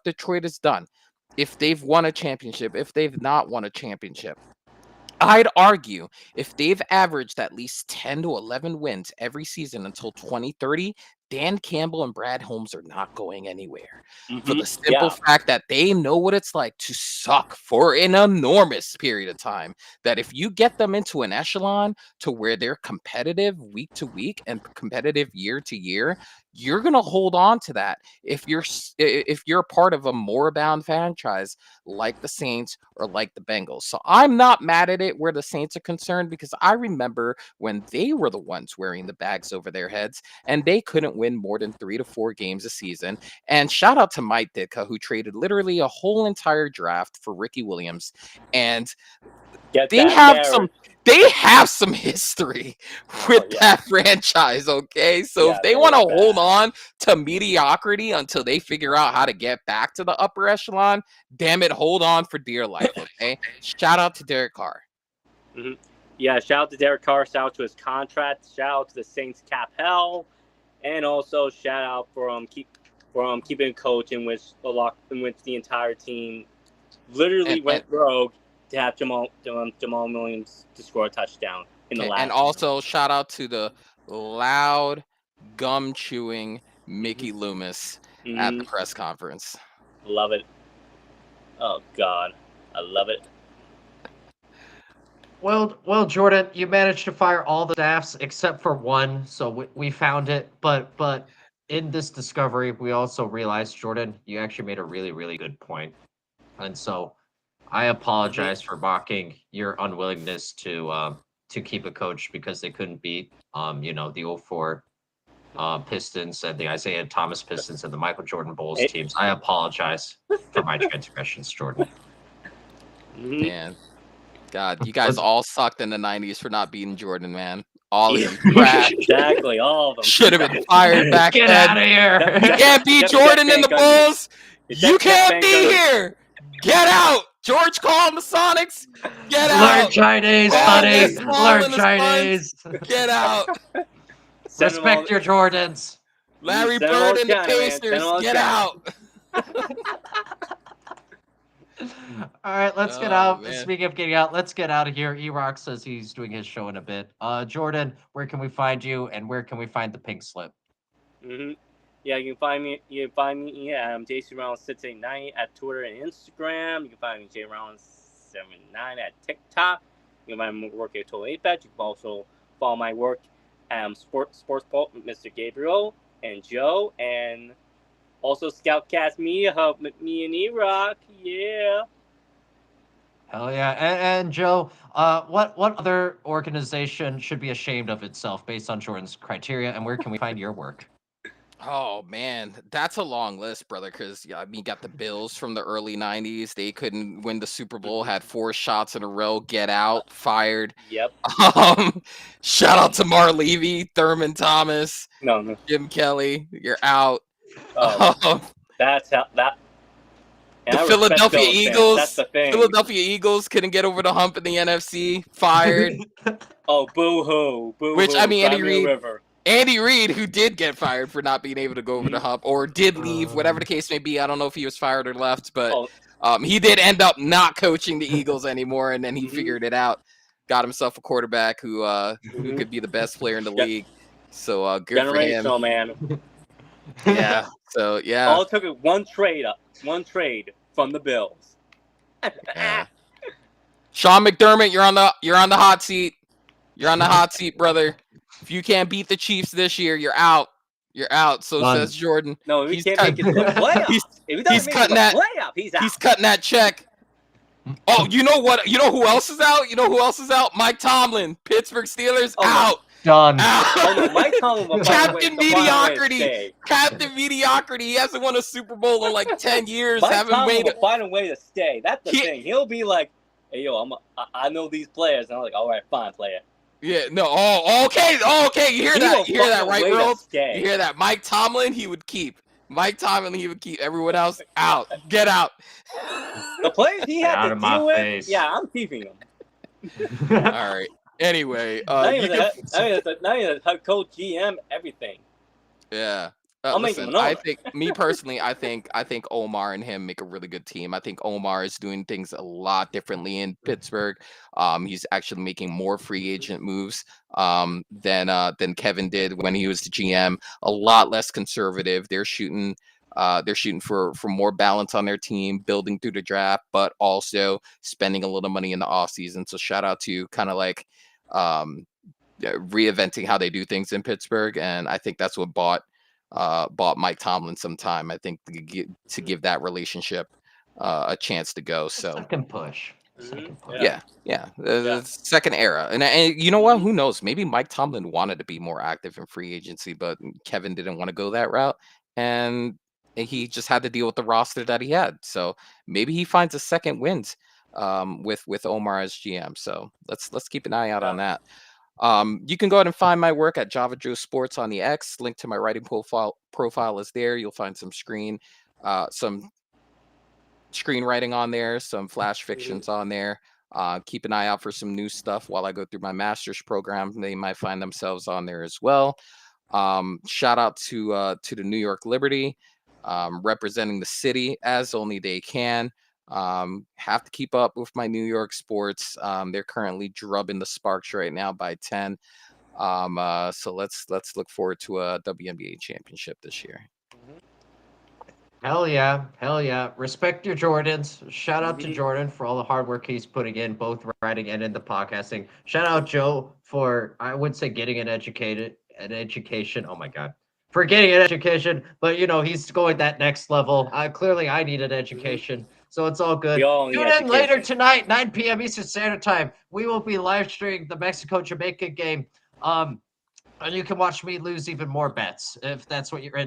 Detroit has done, if they've won a championship, if they've not won a championship, I'd argue if they've averaged at least 10 to 11 wins every season until 2030, Dan Campbell and Brad Holmes are not going anywhere. For the simple fact that they know what it's like to suck for an enormous period of time. That if you get them into an echelon to where they're competitive week to week and competitive year to year, you're going to hold on to that if you're a part of a moribund franchise like the Saints or like the Bengals. So I'm not mad at it where the Saints are concerned, because I remember when they were the ones wearing the bags over their heads and they couldn't win more than 3 to 4 games a season. And shout out to Mike Ditka, who traded literally a whole entire draft for Ricky Williams. And they have some history with that franchise, okay? So if they want to hold on to mediocrity until they figure out how to get back to the upper echelon, damn it, hold on for dear life, okay? Shout out to Derek Carr. Yeah, shout out to Derek Carr, shout out to his contract, shout out to the Saints cap hell, and also shout out for keeping a coach in which the entire team literally went rogue to have Jamal Williams to score a touchdown in the last. And also shout out to the loud gum chewing Mickey Loomis at the press conference. Love it. Oh God, I love it. Well, Jordan, you managed to fire all the staffs except for one, so we found it. But in this discovery, we also realized, Jordan, you actually made a really, really good point. And so I apologize for mocking your unwillingness to keep a coach because they couldn't beat the 04 Pistons and the Isaiah Thomas Pistons and the Michael Jordan Bulls teams. I apologize for my transgressions, Jordan. Man, God, you guys all sucked in the 90s for not beating Jordan, man. All of you. Exactly, all of them. Should have been fired back then. Get out of here. You can't beat Jordan and the Bulls. You can't be here. Get out. George calling the Sonics. Get out. Learn Chinese, buddy. Learn Chinese. Get out. Respect your Jordans. Larry Bird and the Pacers. Get out. All right, let's get out. Man. Speaking of getting out, let's get out of here. E-Rock says he's doing his show in a bit. Jordan, where can we find you, and where can we find the pink slip? Yeah, you can find me. I'm JCRound689 at Twitter and Instagram. You can find me JRound79 at TikTok. You can find my work at Total 8Bet. You can also follow my work at Sports Pulp with Mr. Gabriel and Joe, and also Scoutcast Media Hub with me and E-Rock. Yeah. Hell yeah. And Joe, what other organization should be ashamed of itself based on Jordan's criteria, and where can we find your work? Oh man, that's a long list, brother. Because you got the Bills from the early '90s. They couldn't win the Super Bowl. Had 4 shots in a row. Get out, fired. Yep. Shout out to Mar Levy, Thurman Thomas, no, Jim Kelly. You're out. That's how that. The Philadelphia Eagles. That's the thing. Philadelphia Eagles couldn't get over the hump in the NFC. Fired. Oh, boo-hoo. Which, I mean, Andy Reid, who did get fired for not being able to go over the hump, or did leave, whatever the case may be. I don't know if he was fired or left, but he did end up not coaching the Eagles anymore, and then he figured it out. Got himself a quarterback who could be the best player in the league. So good for him. Generational, man. Yeah. So yeah. All it took one trade from the Bills. Yeah. Sean McDermott, you're on the hot seat. You're on the hot seat, brother. If you can't beat the Chiefs this year, you're out. You're out. So Done. says Jordan. No, we He's can't cut- make it to the playoffs. If he doesn't he's make it to cutting the that- playoff, he's out. He's cutting that check. Oh, you know what? You know who else is out? You know who else is out? Mike Tomlin, Pittsburgh Steelers, Oh, no. out. Done. Out. Oh no, Mike Tomlin will find a way Captain to Mediocrity. stay. Captain Mediocrity. He hasn't won a Super Bowl in like 10 years. Mike Haven't Tomlin made will it. find a way to stay. That's the thing. He'll be like, "Hey, yo, I know these players," and I'm like, "All right, fine, player." Yeah, no. Oh, okay. Oh, okay. You hear that? You hear that, right, world? You hear that? Mike Tomlin, he would keep. Mike Tomlin, he would keep. Everyone else out. Get out. The players he had Out to of my deal with, face. yeah, I'm keeping them. All right. Anyway, Not even the head coach, GM, everything. yeah. I'll make him Listen, an I owner. think, me personally, I think Omar and him make a really good team. I think Omar is doing things a lot differently in Pittsburgh. He's actually making more free agent moves than Kevin did when he was the GM. A lot less conservative. They're shooting for more balance on their team, building through the draft, but also spending a little money in the offseason. So shout out to kind of like reinventing how they do things in Pittsburgh, and I think that's what bought Mike Tomlin some time. I think to give that relationship a chance to go. So Second push. yeah. The second era, and you know what? Who knows? Maybe Mike Tomlin wanted to be more active in free agency, but Kevin didn't want to go that route, and he just had to deal with the roster that he had. So maybe he finds a second wind with Omar as GM. So let's keep an eye out on that. You can go ahead and find my work at Java Joe Sports on the X. Link to my writing profile is there. You'll find some screenwriting on there, some flash fictions on there. Keep an eye out for some new stuff while I go through my master's program. They might find themselves on there as well. Shout out to the New York Liberty, representing the city as only they can. Have to keep up with my New York sports. They're currently drubbing the Sparks right now by 10. So let's look forward to a WNBA championship this year. Hell yeah. Respect your Jordans. Shout out to Jordan for all the hard work he's putting in, both writing and in the podcasting. Shout out Joe for, I would say, getting an education. Oh my God. For getting an education, but he's going that next level. Clearly I need an education. So it's all good. We all need Tune in later education. tonight, 9 p.m. Eastern Standard Time. We will be live streaming the Mexico-Jamaica game. And you can watch me lose even more bets if that's what you're into.